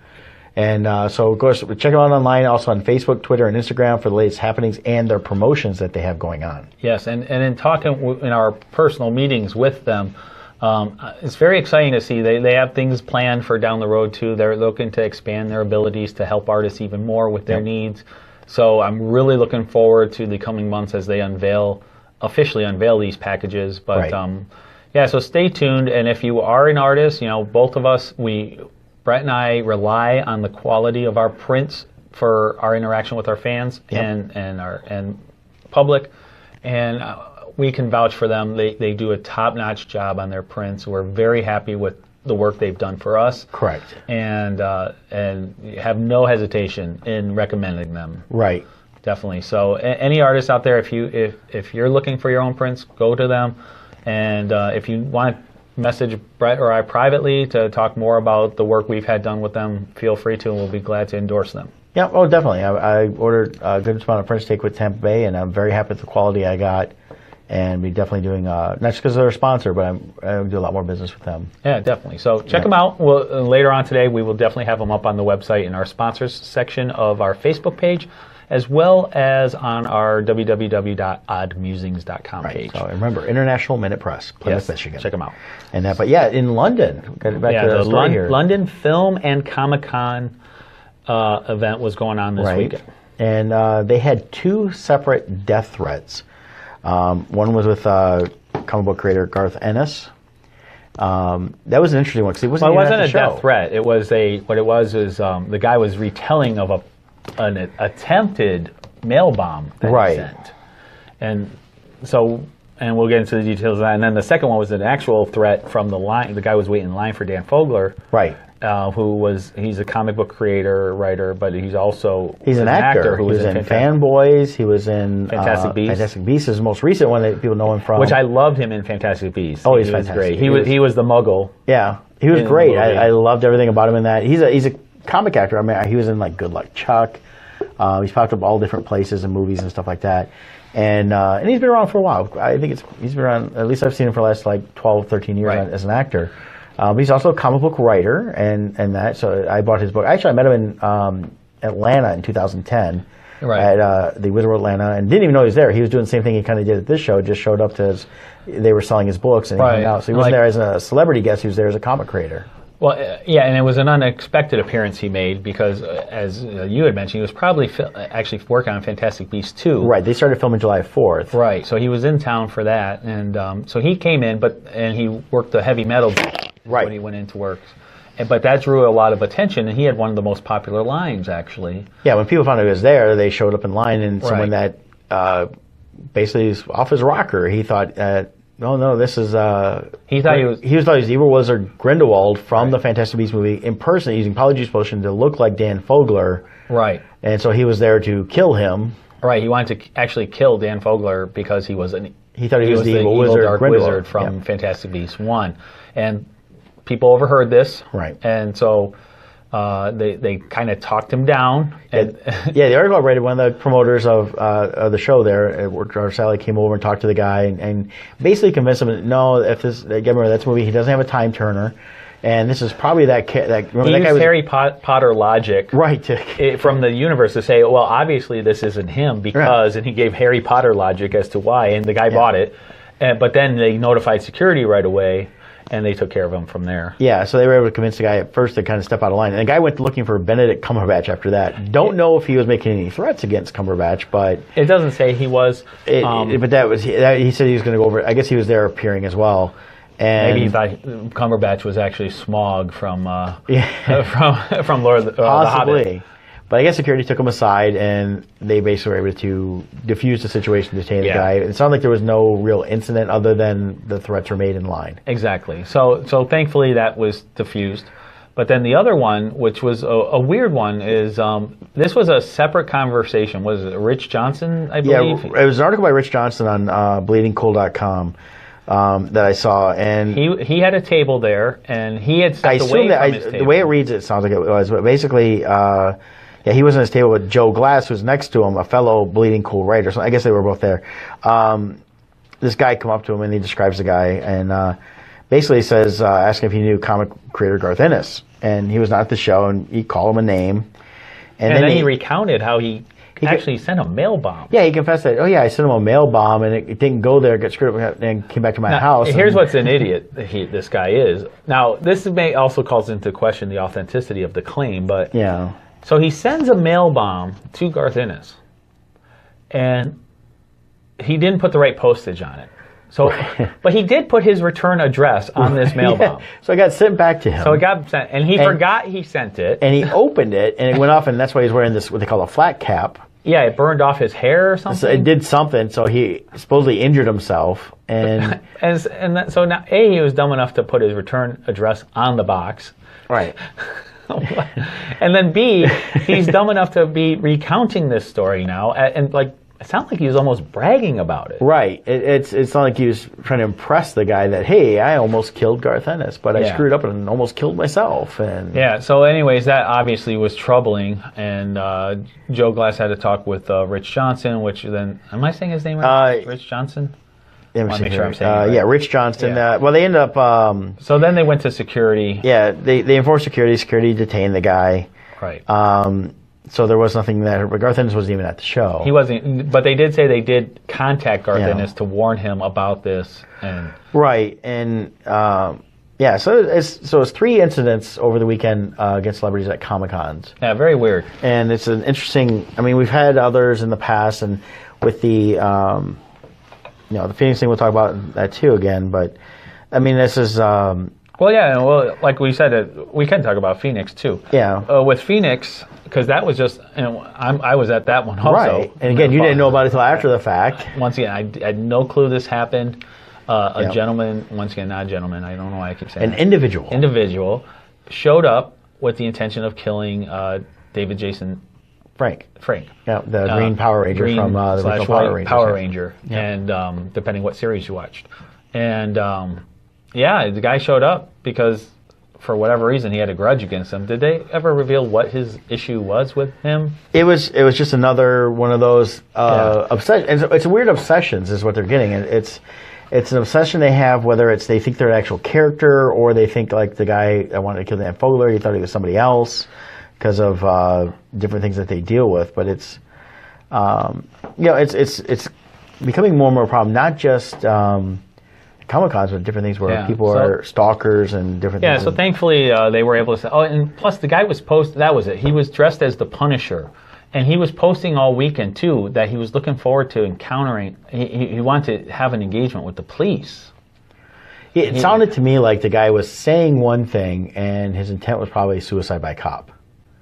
And so go check them out online, also on Facebook, Twitter, and Instagram for the latest happenings and their promotions that they have going on.
Yes, and in talking in our personal meetings with them, it's very exciting to see they have things planned for down the road too. They're looking to expand their abilities to help artists even more with their needs. So I'm really looking forward to the coming months as they officially unveil these packages. But so stay tuned. And if you are an artist, both of us, Brett and I rely on the quality of our prints for our interaction with our fans and public, and we can vouch for them. They do a top-notch job on their prints. We're very happy with the work they've done for us.
Correct.
And have no hesitation in recommending them.
Right.
Definitely. So any artists out there, if you're looking for your own prints, go to them. And if you want to message Brett or I privately to talk more about the work we've had done with them, feel free to, and we'll be glad to endorse them.
Yeah, oh, definitely. I ordered a good amount of prints to take with Tampa Bay, and I'm very happy with the quality I got. And we're definitely doing, not just because they're a sponsor, but I do a lot more business with them. Yeah,
definitely. So check them out. Later on today, we will definitely have them up on the website in our sponsors section of our Facebook page, as well as on our www.oddmusings.com page.
So remember, International Minute Press, Plymouth, Michigan.
Check them out.
And but in London, got back to the story here.
London Film and Comic-Con event was going on this weekend.
And they had two separate death threats. One was with comic book creator Garth Ennis. That was an interesting one because he wasn't.
Well, it wasn't a death threat. It was what it was is the guy was retelling of an attempted mail bomb that he sent, and we'll get into the details of that. And then the second one was an actual threat from the line. The guy was waiting in line for Dan Fogler, he's a comic book creator, writer, but he's an actor.
He was in Fanboys. He was in
Fantastic Beasts.
Fantastic Beasts is the most recent one that people know him from.
Which I loved him in Fantastic Beasts.
Oh, he's fantastic.
Great. He was the Muggle.
Yeah, he was great. I loved everything about him in that. He's a comic actor. I mean, he was in Good Luck Chuck. He's popped up all different places and movies and stuff like that. And he's been around for a while. I think he's been around, at least I've seen him for the last 12, 13 years as an actor. But he's also a comic book writer and that. So I bought his book. Actually, I met him in Atlanta in 2010 at the Wizard World Atlanta, and didn't even know he was there. He was doing the same thing he kind of did at this show. Just showed up they were selling his books and he hung out. So he wasn't there as a celebrity guest. He was there as a comic creator.
Well, and it was an unexpected appearance he made because, as you had mentioned, he was probably actually working on Fantastic Beasts 2.
Right, they started filming July 4th.
Right, so he was in town for that, and so he came in, and he worked the heavy metal when he went into work. But that drew a lot of attention, and he had one of the most popular lines, actually.
Yeah, when people found out he was there, they showed up in line, and someone that basically is off his rocker, he thought... No, this is... he thought he was Evil Wizard Grindelwald from the Fantastic Beasts movie in person using polyjuice potion to look like Dan Fogler.
Right.
And so he was there to kill him.
Right, he wanted to actually kill Dan Fogler because he was the
evil
dark wizard from Fantastic Beasts 1. And people overheard this.
Right.
And so... they kind of talked him down. And
the article I read, one of the promoters of the show there, Sally, came over and talked to the guy and basically convinced him, remember that's a movie, he doesn't have a time turner. And this is probably that
used Harry Potter logic
right
from the universe to say, well, obviously this isn't him because, and he gave Harry Potter logic as to why, and the guy bought it. But then they notified security right away. And they took care of him from there. Yeah, so they were able to convince the guy at first to kind of step out of line. And the guy went looking for Benedict Cumberbatch after that. Don't know if he was making any threats against Cumberbatch, but... It doesn't say he was.
But he said he was going to go over... I guess he was there appearing as well. And
maybe he thought Cumberbatch was actually Smaug from Lord of the Hobbit.
But I guess security took him aside, and they basically were able to diffuse the situation, detain the guy. It sounded like there was no real incident other than the threats were made in line.
Exactly. So thankfully that was diffused. But then the other one, which was a weird one, is this was a separate conversation. Was it Rich Johnson, I believe?
Yeah, it was an article by Rich Johnson on bleedingcool.com that I saw. And
he had a table there, and he had stepped away from his table.
The way it reads, it sounds like it was, but basically, he was on his table with Joe Glass, who's next to him, a fellow Bleeding Cool writer. So I guess they were both there. This guy come up to him, and he describes the guy, and basically says, asking if he knew comic creator Garth Ennis. And he was not at the show, and he called him a name.
And then he recounted how he actually sent a mail bomb.
Yeah, he confessed that, I sent him a mail bomb, and it didn't go there, got screwed up, and came back to my house.
Here's what's an idiot this guy is. Now, this may also calls into question the authenticity of the claim, but...
Yeah.
So he sends a mail bomb to Garth Ennis, and he didn't put the right postage on it. So, but he did put his return address on this mail bomb.
So it got sent back to him.
So it got sent, and he forgot he sent it.
And he opened it, and it went off, and that's why he's wearing this, what they call a flat cap.
Yeah, it burned off his hair or something.
So it did something, so he supposedly injured himself. And
so now, A, he was dumb enough to put his return address on the box.
Right.
And then B, he's dumb enough to be recounting this story now, and it sounds like he was almost bragging about it.
Right. It's not like he was trying to impress the guy that, hey, I almost killed Garth Ennis, but I screwed up and almost killed myself. And
yeah. So, anyways, that obviously was troubling, and Joe Glass had to talk with Rich Johnson, which then am I saying his name right? Rich Johnson.
I want
to make sure I'm saying it right.
Yeah, Rich Johnson.
Yeah.
Well, they ended up.
So then they went to security.
Yeah, they enforced security. Security detained the guy.
Right.
So there was nothing there, but Garth Ennis wasn't even at the show.
He wasn't, but they did say they did contact Garth Ennis to warn him about this. And
right, and so it's 3 incidents over the weekend against celebrities at Comic-Cons.
Yeah, very weird.
And it's an interesting. I mean, we've had others in the past, and with the the Phoenix thing, we'll talk about that too again. But I mean, this is.
Like we said, we can talk about Phoenix too.
Yeah.
With Phoenix, because that was just, I was at that one also.
Right. And again, you didn't know about it until after the fact.
Once again, I had no clue this happened. A gentleman, once again, not a gentleman, I don't know why I keep saying
that. Individual
showed up with the intention of killing David Jason
Frank.
Yeah,
the Green Power Ranger from the original
Power Ranger. Yeah. And depending what series you watched. And the guy showed up because for whatever reason he had a grudge against him. Did they ever reveal what his issue was with him? It
was just another one of those obsessions. It's weird obsessions is what they're getting. It's an obsession they have, whether it's they think they're an actual character or they think like the guy that wanted to kill Dan Fogler, he thought he was somebody else because of different things that they deal with. But it's it's becoming more and more a problem, not just Comic-Cons, but different things where people are stalkers and different things.
Yeah, so thankfully they were able to say, and plus the guy was that was it. He was dressed as the Punisher. And he was posting all weekend, too, that he was looking forward to encountering, he wanted to have an engagement with the police.
It sounded to me like the guy was saying one thing, and his intent was probably suicide by cop.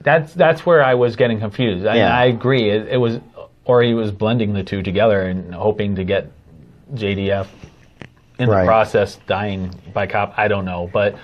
That's where I was getting confused. I agree. It was, or he was blending the two together and hoping to get JDF in the process dying by cop. I don't know, but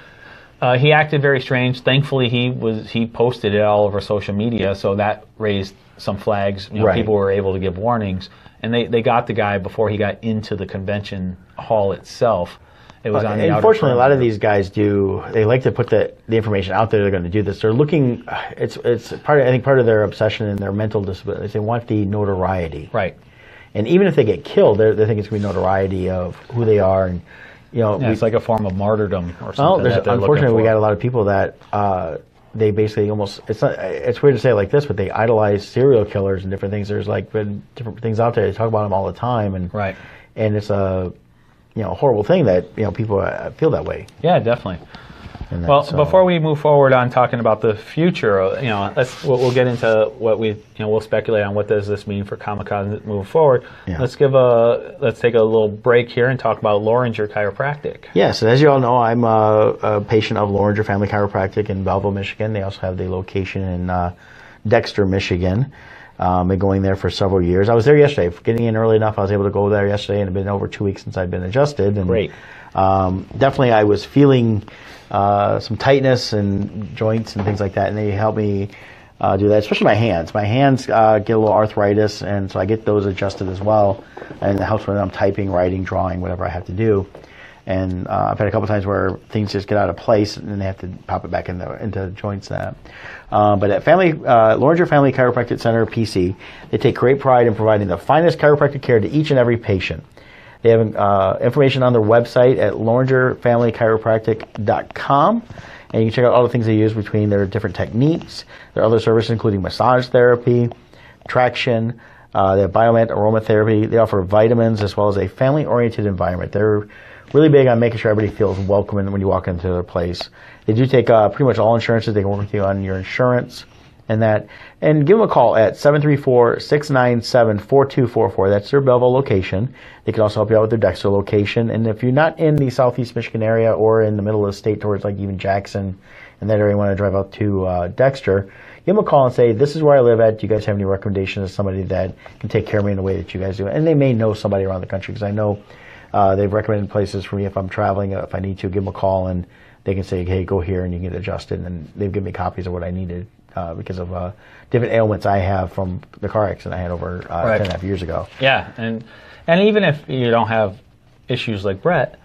he acted very strange. Thankfully, he posted it all over social media, so that raised some flags. People were able to give warnings, and they got the guy before he got into the convention hall itself. It was on the
unfortunately, a lot of these guys they like to put the information out there. They're going to do this. They're looking. It's part of their obsession and their mental disability. They want the notoriety.
Right.
And even if they get killed, they think it's going to be notoriety of who they are, and
it's like a form of martyrdom or something. Well,
unfortunately, we got a lot of people that they basically almost. It's weird to say it like this, but they idolize serial killers and different things. There's been different things out there. They talk about them all the time, and it's a horrible thing that people feel that way.
Yeah, definitely. Well, before we move forward on talking about the future, we'll get into what we'll speculate on what does this mean for Comic-Con moving forward. Yeah. Let's take a little break here and talk about Loringer Chiropractic.
Yes, as you all know, I'm a patient of Loringer Family Chiropractic in Belleville, Michigan. They also have the location in Dexter, Michigan. I've been going there for several years. I was there yesterday. Getting in early enough, I was able to go there yesterday, and it's been over 2 weeks since I've been adjusted. And,
great.
Definitely, I was feeling some tightness and joints and things like that, and they help me do that, especially my hands. My hands get a little arthritis, and so I get those adjusted as well, and it helps when I'm typing, writing, drawing, whatever I have to do. And I've had a couple times where things just get out of place, and then they have to pop it back into joints. But at Loringer Family Chiropractic Center, PC, they take great pride in providing the finest chiropractic care to each and every patient. They have information on their website at loringerfamilychiropractic.com, and you can check out all the things they use between their different techniques, their other services including massage therapy, traction, they have biomet aromatherapy. They offer vitamins as well as a family-oriented environment. They're really big on making sure everybody feels welcome when you walk into their place. They do take pretty much all insurances. They can work with you on your insurance and that. And give them a call at 734-697-4244. That's their Belleville location. They can also help you out with their Dexter location. And if you're not in the Southeast Michigan area or in the middle of the state towards like even Jackson and that area, you want to drive out to Dexter, give them a call and say, this is where I live at. Do you guys have any recommendations of somebody that can take care of me in the way that you guys do? And they may know somebody around the country, because I know they've recommended places for me if I'm traveling, if I need to, give them a call and they can say, hey, go here and you can get adjusted. And they've given me copies of what I needed because of different ailments I have from the car accident I had over 10.5 years ago.
Yeah, and even if you don't have issues like Brett,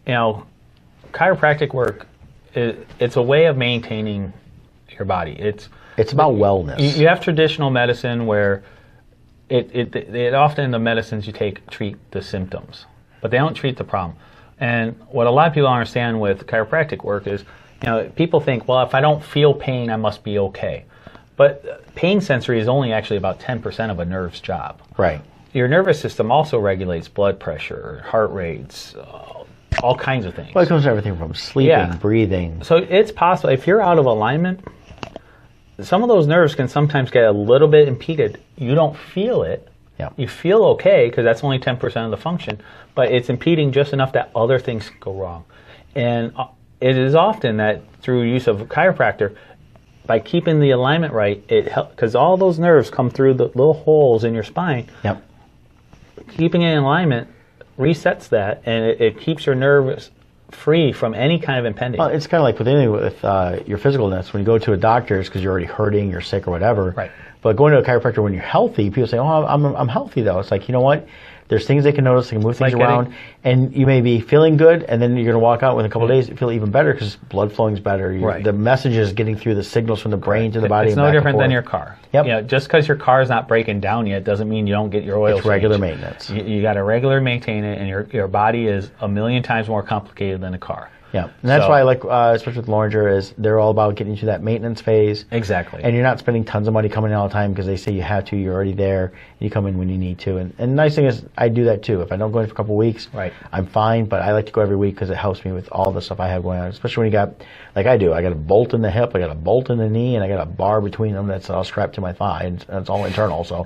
chiropractic work, it's a way of maintaining your body. It's
about wellness.
You have traditional medicine where it often the medicines you take treat the symptoms, but they don't treat the problem. And what a lot of people don't understand with chiropractic work is, people think, well, if I don't feel pain, I must be okay. But pain sensory is only actually about 10% of a nerve's job.
Right.
Your nervous system also regulates blood pressure, heart rates, all kinds of things.
Well, it comes to everything from sleeping, breathing.
So it's possible, if you're out of alignment, some of those nerves can sometimes get a little bit impeded. You don't feel it.
Yeah.
You feel okay because that's only 10% of the function, but it's impeding just enough that other things go wrong. And it is often that through use of a chiropractor, by keeping the alignment right, it helps, because all those nerves come through the little holes in your spine.
Yep.
Keeping it in alignment resets that, and it keeps your nerves free from any kind of impending.
Well, it's kind of like with anything with your physicalness. When you go to a doctor, it's because you're already hurting, you're sick or whatever.
Right.
But going to a chiropractor when you're healthy, people say, oh, I'm healthy though. It's like, you know what? There's things they can notice, they can move things around, and you may be feeling good, and then you're going to walk out within a couple of days, you feel even better because blood flowing's better.
Right.
The message is getting through the signals from the brain to the body.
It's no different than your car.
Yep.
Just because your car is not breaking down yet doesn't mean you don't get your oil changed.
It's regular maintenance.
You got to regular maintain it, and your body is a million times more complicated than a car.
Yeah, and that's why I like, especially with Loringer, is they're all about getting you to that maintenance phase.
Exactly.
And you're not spending tons of money coming in all the time because they say you have to, you're already there, and you come in when you need to. And the nice thing is, I do that too. If I don't go in for a couple of weeks,
right,
I'm fine, but I like to go every week because it helps me with all the stuff I have going on, especially when you got, like I do, I got a bolt in the hip, I got a bolt in the knee, and I got a bar between them that's all strapped to my thigh, and it's all internal, so,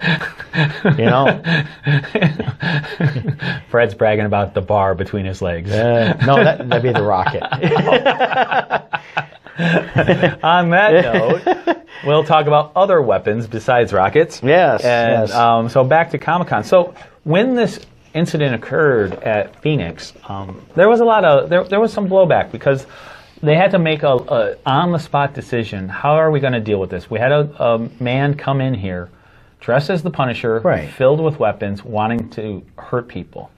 Fred's bragging about the bar between his legs.
No, that'd be the rocket.
On that note, we'll talk about other weapons besides rockets.
Yes.
And
yes.
So back to Comic-Con. So when this incident occurred at Phoenix, there was there was some blowback because they had to make a on-the-spot decision. How are we going to deal with this? We had a man come in here dressed as the Punisher,
right,
filled with weapons, wanting to hurt people.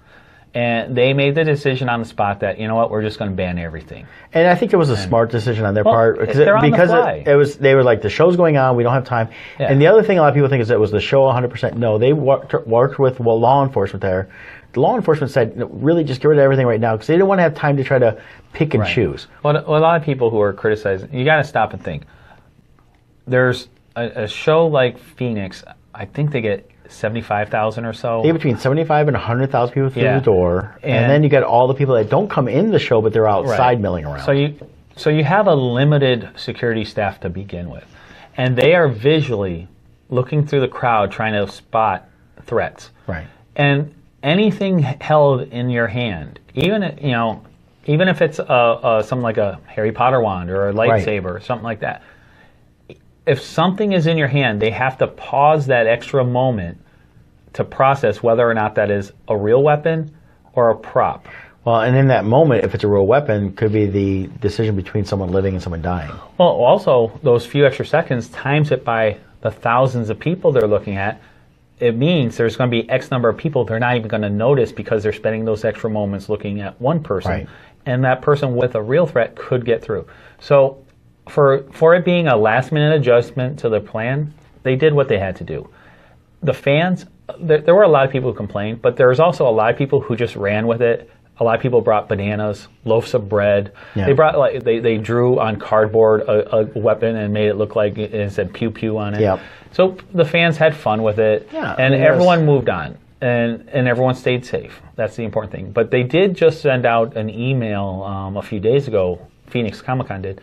And they made the decision on the spot that, you know what, we're just going to ban everything.
And I think it was a smart decision on their part because
it
was they were like, the show's going on, we don't have time. Yeah. And the other thing a lot of people think is that it was the show 100%. No, they worked with law enforcement there. The law enforcement said, really just get rid of everything right now because they didn't want to have time to try to pick and choose.
Well, a lot of people who are criticizing, you got to stop and think. There's a show like Phoenix, I think they get 75,000 or so.
They get between 75 and 100,000 people through the door, and then you get all the people that don't come in the show, but they're outside milling around.
So you have a limited security staff to begin with, and they are visually looking through the crowd trying to spot threats.
Right.
And anything held in your hand, even if it's something like a Harry Potter wand or a lightsaber or something like that. If something is in your hand, they have to pause that extra moment to process whether or not that is a real weapon or a prop.
Well, and in that moment, if it's a real weapon, could be the decision between someone living and someone dying.
Well, also, those few extra seconds times it by the thousands of people they're looking at. It means there's going to be X number of people they're not even going to notice because they're spending those extra moments looking at one person.
Right.
And that person with a real threat could get through. So for it being a last-minute adjustment to the plan, they did what they had to do. The fans, there were a lot of people who complained, but there was also a lot of people who just ran with it. A lot of people brought bananas, loaves of bread.
Yeah.
They brought they drew on cardboard a weapon and made it look like it said pew pew on it.
Yep.
So the fans had fun with it,
Yeah,
and
yes.
everyone moved on, and everyone stayed safe. That's the important thing. But they did just send out an email a few days ago. Phoenix Comic-Con did,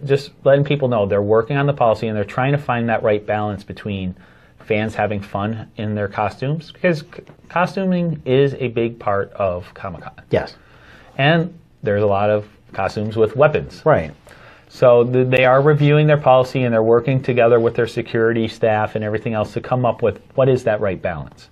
just letting people know they're working on the policy and they're trying to find that right balance between fans having fun in their costumes, because costuming is a big part of Comic-Con.
Yes.
And there's a lot of costumes with weapons.
Right.
So they are reviewing their policy and they're working together with their security staff and everything else to come up with what is that right balance.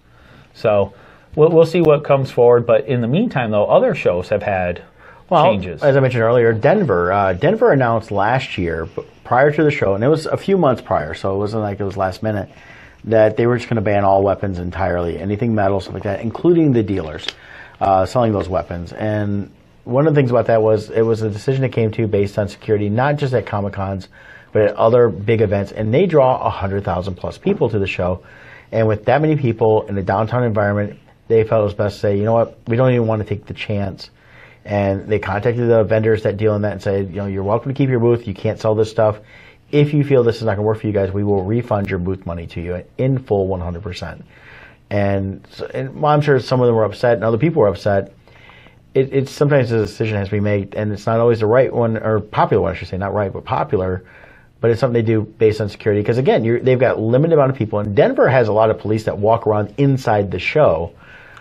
So we'll see what comes forward. But in the meantime, though, other shows have had changes.
As I mentioned earlier, Denver announced last year, prior to the show, and it was a few months prior, so it wasn't like it was last minute, that they were just going to ban all weapons entirely, anything metal, stuff like that, including the dealers selling those weapons. And one of the things about that was it was a decision that came to based on security, not just at Comic-Cons, but at other big events. And they draw 100,000 plus people to the show. And with that many people in a downtown environment, they felt it was best to say, you know what, we don't even want to take the chance. And they contacted the vendors that deal in that and said, you know, you're welcome to keep your booth. You can't sell this stuff. If you feel this is not going to work for you guys, we will refund your booth money to you in full 100%. And well, I'm sure some of them were upset and other people were upset. It's sometimes a decision has to be made, and it's not always the right one, or popular one, I should say, not right, but popular. But it's something they do based on security. Because again, they've got a limited amount of people, and Denver has a lot of police that walk around inside the show.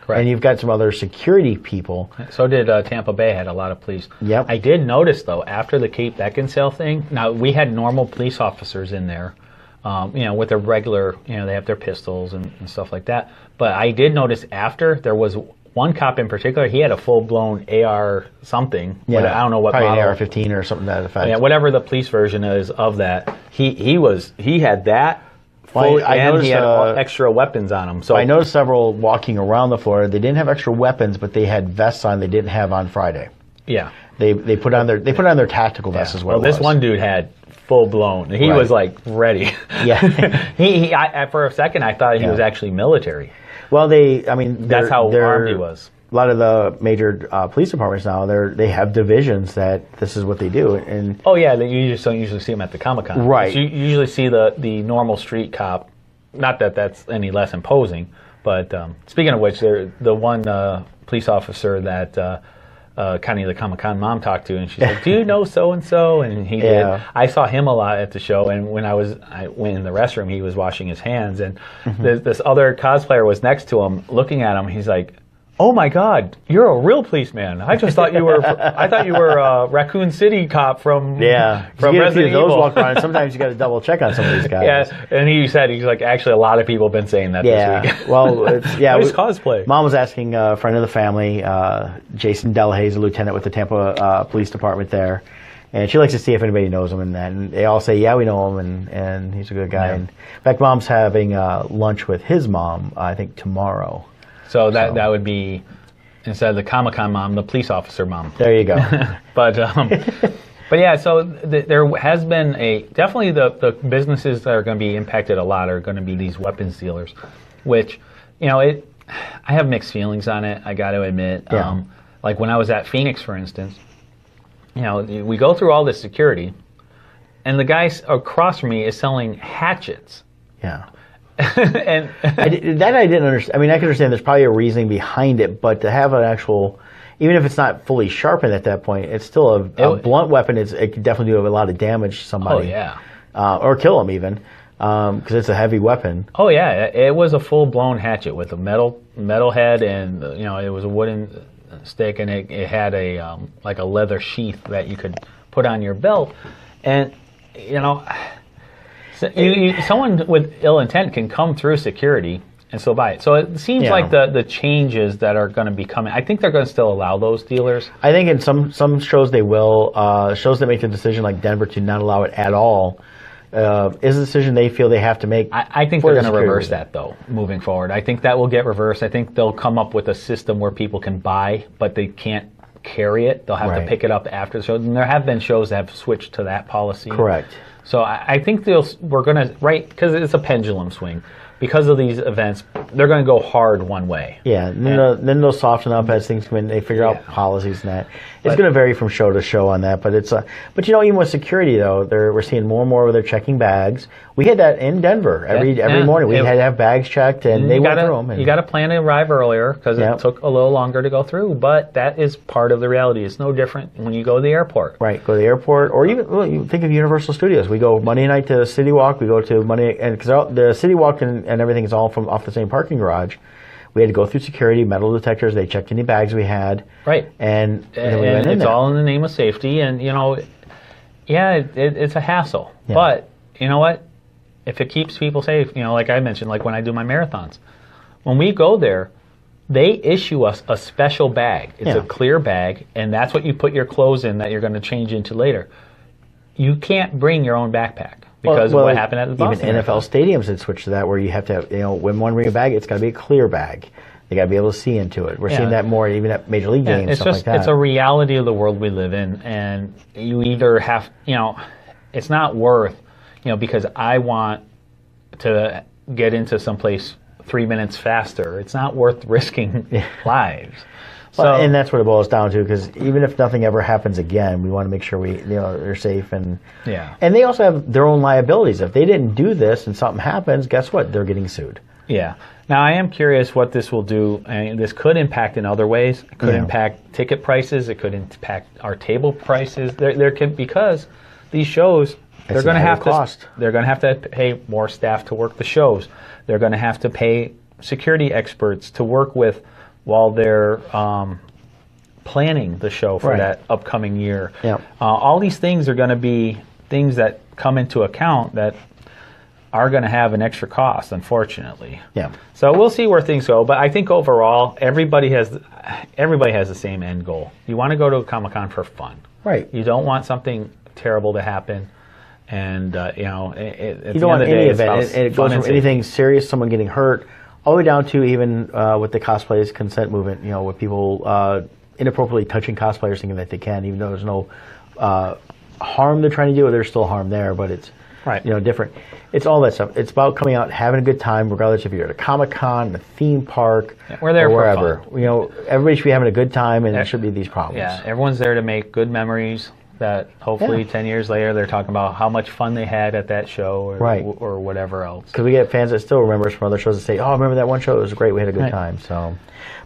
Correct. And you've got some other security people.
So did Tampa Bay, had a lot of police.
Yep.
I did notice, though, after the Kate Beckinsale thing, now we had normal police officers in there, with their regular, they have their pistols and stuff like that. But I did notice after, there was one cop in particular, he had a full-blown AR something.
Yeah,
I don't know what
probably
model.
an AR-15 or something to that effect.
Yeah, whatever the police version is of that. He had that.
Well, I
and
noticed,
he had extra weapons on him. So
I noticed several walking around the floor. They didn't have extra weapons, but they had vests on they didn't have on Friday.
Yeah,
they put on their tactical vests as well.
Well, this one dude had full blown. He was like ready.
Yeah.
For a second I thought he was actually military.
Well,
that's how armed he was.
A lot of the major police departments now, they have divisions that this is what they do. And
you just don't usually see them at the Comic-Con.
Right.
You usually see the normal street cop. Not that that's any less imposing, but speaking of which, the one police officer that Connie, the Comic-Con mom, talked to, and she's like, "Do you know so and so?" And he did. I saw him a lot at the show, and when I went in the restroom, he was washing his hands, and this other cosplayer was next to him, looking at him. He's like, "Oh my God, you're a real policeman! I just thought you were. I thought you were a Raccoon City cop from Resident Evil."
Those walk around, and sometimes you got to double check on some of these guys.
Yeah, and he's like, actually, a lot of people have been saying that this week.
Well, it's
nice cosplay.
Mom was asking a friend of the family, Jason Delahaye, a lieutenant with the Tampa Police Department there, and she likes to see if anybody knows him, and they all say, "Yeah, we know him," and he's a good guy.
Yeah.
And in fact, Mom's having lunch with his mom, I think tomorrow.
So that would be, instead of the Comic-Con mom, the police officer mom.
There you go.
But yeah, so there has been definitely the businesses that are going to be impacted a lot are going to be these weapons dealers, which, I have mixed feelings on it, I got to admit.
Yeah.
Like when I was at Phoenix, for instance, we go through all this security, and the guy across from me is selling hatchets.
Yeah.
And
I didn't understand. I mean, I can understand there's probably a reasoning behind it, but to have an actual, even if it's not fully sharpened at that point, it's still a blunt weapon. It can definitely do a lot of damage to somebody.
Oh, yeah.
Or kill them even, because it's a heavy weapon.
Oh, yeah. It was a full-blown hatchet with a metal head, and, it was a wooden stick, and it had a leather sheath that you could put on your belt. And, someone with ill intent can come through security and still buy it. So it seems
Yeah.
like the changes that are going to be coming, I think they're going to still allow those dealers.
I think in some shows they will. Shows that make the decision, like Denver, to not allow it at all, is a decision they feel they have to make.
I think
for
they're
the
going to reverse
security.
that, though, moving forward. I think that will get reversed. I think they'll come up with a system where people can buy, but they can't carry it. They'll have to
Right.
pick it up after the show. And there have been shows that have switched to that policy.
Correct.
So I think we're going to, right, because it's a pendulum swing. Because of these events, they're going to go hard one way.
Yeah, and then they'll soften up as things come in. They figure out policies and that. It's going to vary from show to show on that, but it's but even with security though, we're seeing more and more where they're checking bags. We had that in Denver every morning. We had to have bags checked, and they went through them. And
you got to plan to arrive earlier because
Yep.
it took a little longer to go through. But that is part of the reality. It's no different when you go to the airport.
Right, go to the airport, or even you think of Universal Studios. We go Monday night to City Walk. We go to Monday, and because the City Walk and everything is all from off the same parking garage. We had to go through security, metal detectors. They checked any bags we had.
Right.
And then we went in
it's
there.
all in the name of safety. And, it's a hassle.
Yeah.
But, you know what? If it keeps people safe, like I mentioned, like when I do my marathons, when we go there, they issue us a special bag. It's
Yeah.
a clear bag, and that's what you put your clothes in that you're going to change into later. You can't bring your own backpack because of what happened at the Boston
Even NFL stadiums had switched to that, where you have to have, when one bring a bag, it's got to be a clear bag. They got to be able to see into it. We're seeing that more even at Major League games,
it's
stuff
just
like that.
it's a reality of the world we live in, and you either have it's not worth because I want to get into someplace 3 minutes faster. It's not worth risking lives.
Well, and that's what it boils down to, because even if nothing ever happens again, we want to make sure they're safe. And they also have their own liabilities. If they didn't do this and something happens, guess what? They're getting sued.
Yeah. Now, I am curious what this will do. I mean, this could impact in other ways. It could impact ticket prices. It could impact our table prices. Because these shows, they're going to have to pay more staff to work the shows. They're going to have to pay security experts to work with while they're planning the show for that upcoming year.
Yep.
All these things are going to be things that come into account that are going to have an extra cost, unfortunately.
Yeah.
So we'll see where things go. But I think overall, everybody has the same end goal. You want to go to a Comic-Con for fun.
Right.
You don't want something terrible to happen. And,
you don't want any event. It goes from anything serious, someone getting hurt, all the way down to even with the cosplayers consent movement, with people inappropriately touching cosplayers thinking that they can, even though there's no harm they're trying to do, there's still harm there, but it's different. It's all that stuff. It's about coming out, having a good time, regardless if you're at a Comic-Con, a theme park,
we're there
or
for
wherever.
fun.
Everybody should be having a good time, and there should be these problems.
Yeah, everyone's there to make good memories that hopefully 10 years later they're talking about how much fun they had at that show or whatever else.
Because we get fans that still remember us from other shows that say, "Oh, remember that one show? It was great. We had a good time." So,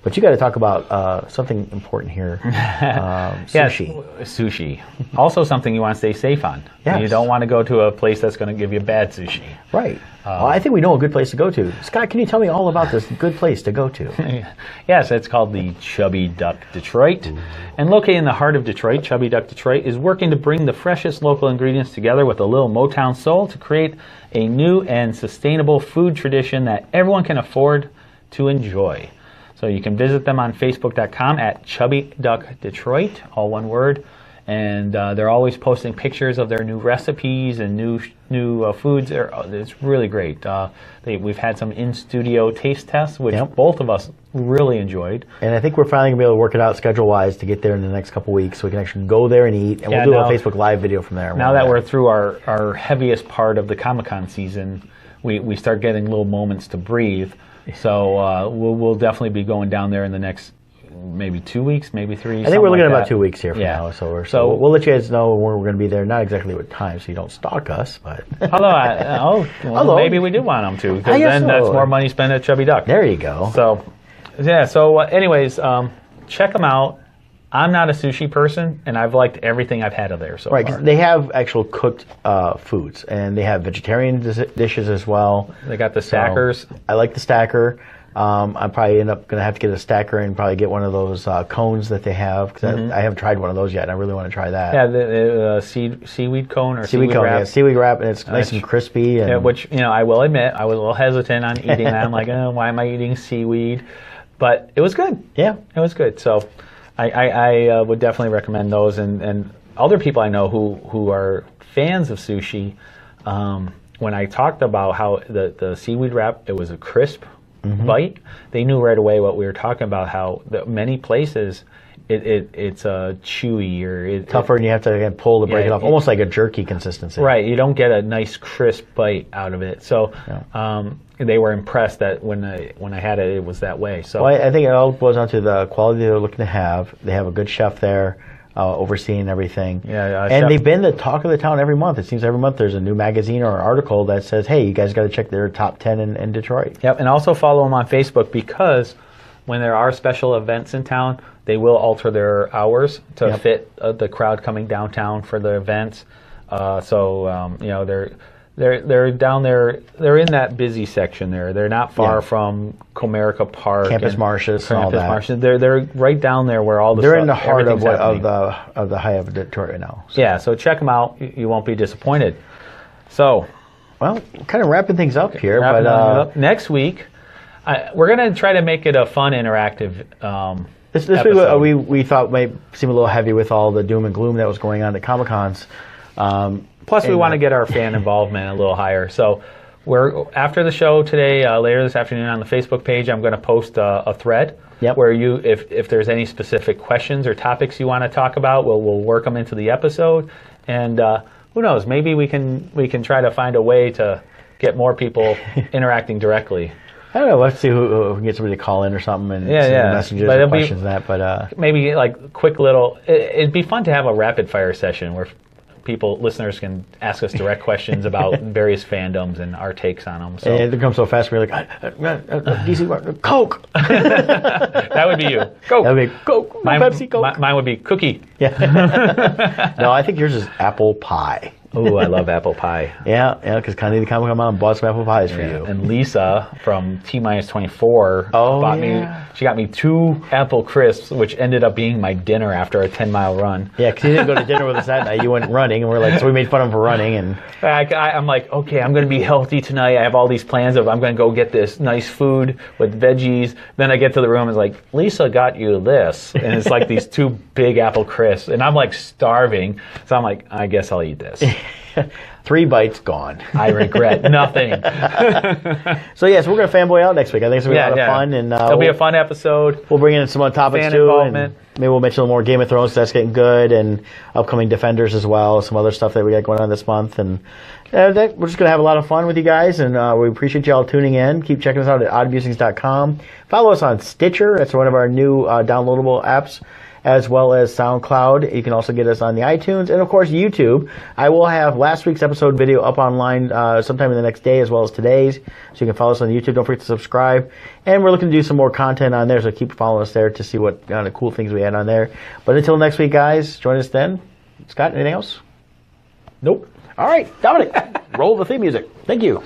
but you got to talk about something important here: sushi.
Sushi. Also, something you want to stay safe on.
Yes.
You don't want to go to a place that's going to give you bad sushi.
Right. Well, I think we know a good place to go to. Scott, can you tell me all about this good place to go to?
Yes, it's called the Chubby Duck Detroit. And located in the heart of Detroit, Chubby Duck Detroit is working to bring the freshest local ingredients together with a little Motown soul to create a new and sustainable food tradition that everyone can afford to enjoy. So you can visit them on Facebook.com at Chubby Duck Detroit, all one word. And they're always posting pictures of their new recipes and new foods. It's really great. We've had some in-studio taste tests, which both of us really enjoyed.
And I think we're finally going to be able to work it out schedule-wise to get there in the next couple weeks so we can actually go there and eat. And we'll do a Facebook Live video from there.
Now that we're through our heaviest part of the Comic-Con season, we start getting little moments to breathe. So we'll definitely be going down there in the next maybe 2 weeks, maybe 3.
I think we're looking at about 2 weeks here from now. So we'll let you guys know when we're going to be there. Not exactly what time, so you don't stalk us. But
although maybe we do want them to, because then that's more money spent at Chubby Duck.
There you go.
So anyways, check them out. I'm not a sushi person, and I've liked everything I've had of there so far.
Right, because they have actual cooked foods, and they have vegetarian dishes as well.
They got the stackers.
I like the stacker. I'm probably going to have to get a stacker and probably get one of those cones that they have, because I haven't tried one of those yet, and I really want to try that.
Yeah, the seaweed cone or
seaweed cone,
wrap.
yeah, seaweed wrap, and it's nice and crispy. And
yeah, which, I will admit, I was a little hesitant on eating that. I'm like, why am I eating seaweed? But it was good.
Yeah.
It was good. So I would definitely recommend those. And other people I know who are fans of sushi, when I talked about how the seaweed wrap, it was a crisp bite, they knew right away what we were talking about, how many places it's chewy or
tougher, and you have to again, pull to break it off, almost like a jerky consistency.
Right, you don't get a nice crisp bite out of it. So they were impressed that when I had it, it was that way. So
well, I think it all boils down to the quality they're looking to have. They have a good chef there. Overseeing everything.
Yeah,
and they've been the talk of the town every month. It seems every month there's a new magazine or an article that says, hey, you guys got to check their top 10 in Detroit.
Yep, and also follow them on Facebook, because when there are special events in town, they will alter their hours to fit the crowd coming downtown for the events. They're down there. They're in that busy section there. They're not far from Comerica Park,
Campus Martius, and all that.
Martius. They're right down there where all the
they're
stuff,
in the heart of
the
high of Detroit right now. So.
Yeah, so check them out. You won't be disappointed. So,
well, kind of wrapping things up here,
but next week we're going to try to make it a fun, interactive.
This week we thought might seem a little heavy with all the doom and gloom that was going on at Comic-Cons.
Plus, we want to get our fan involvement a little higher. So, we're after the show today, later this afternoon on the Facebook page, I'm going to post a thread where if there's any specific questions or topics you want to talk about, we'll work them into the episode. And who knows? Maybe we can try to find a way to get more people interacting directly.
I don't know. Let's see who we can get somebody to call in or something and send messages and questions and that. But
maybe like quick little. It'd be fun to have a rapid fire session where listeners can ask us direct questions about various fandoms and our takes on them. So.
And it comes so fast, we're like, DC, Coke!
That would be you. Coke.
That would be Coke. Pepsi, Coke.
Mine would be cookie.
Yeah. No, I think yours is apple pie.
Oh, I love apple pie.
Yeah, because Connie the Comic Mom bought some apple pies for you.
And Lisa from T-24 she got me 2 apple crisps, which ended up being my dinner after a 10-mile run.
Yeah, because you didn't go to dinner with us that night. You went running, and we're like, so we made fun of him for running. And
I'm like, okay, I'm going to be healthy tonight. I have all these plans of I'm going to go get this nice food with veggies. Then I get to the room and it's like, Lisa got you this. And it's like these 2 big apple crisps. And I'm like starving. So I'm like, I guess I'll eat this.
3 bites gone.
I regret nothing.
So yes, we're going to fanboy out next week. I think it's going to be a lot of fun, and
it'll be a fun episode.
We'll bring in some other topics
fan
too,
involvement.
And maybe we'll mention a little more Game of Thrones. That's getting good, and upcoming Defenders as well. Some other stuff that we got going on this month, and we're just going to have a lot of fun with you guys. And we appreciate you all tuning in. Keep checking us out at oddmusings.com. Follow us on Stitcher. That's one of our new downloadable apps, as well as SoundCloud. You can also get us on the iTunes, and of course YouTube. I will have last week's episode video up online sometime in the next day, as well as today's, so you can follow us on YouTube. Don't forget to subscribe, and we're looking to do some more content on there, so keep following us there to see what kind of cool things we had on there. But until next week, guys, join us then. Scott, anything else?
Nope.
All right, Dominic, roll the theme music. Thank you.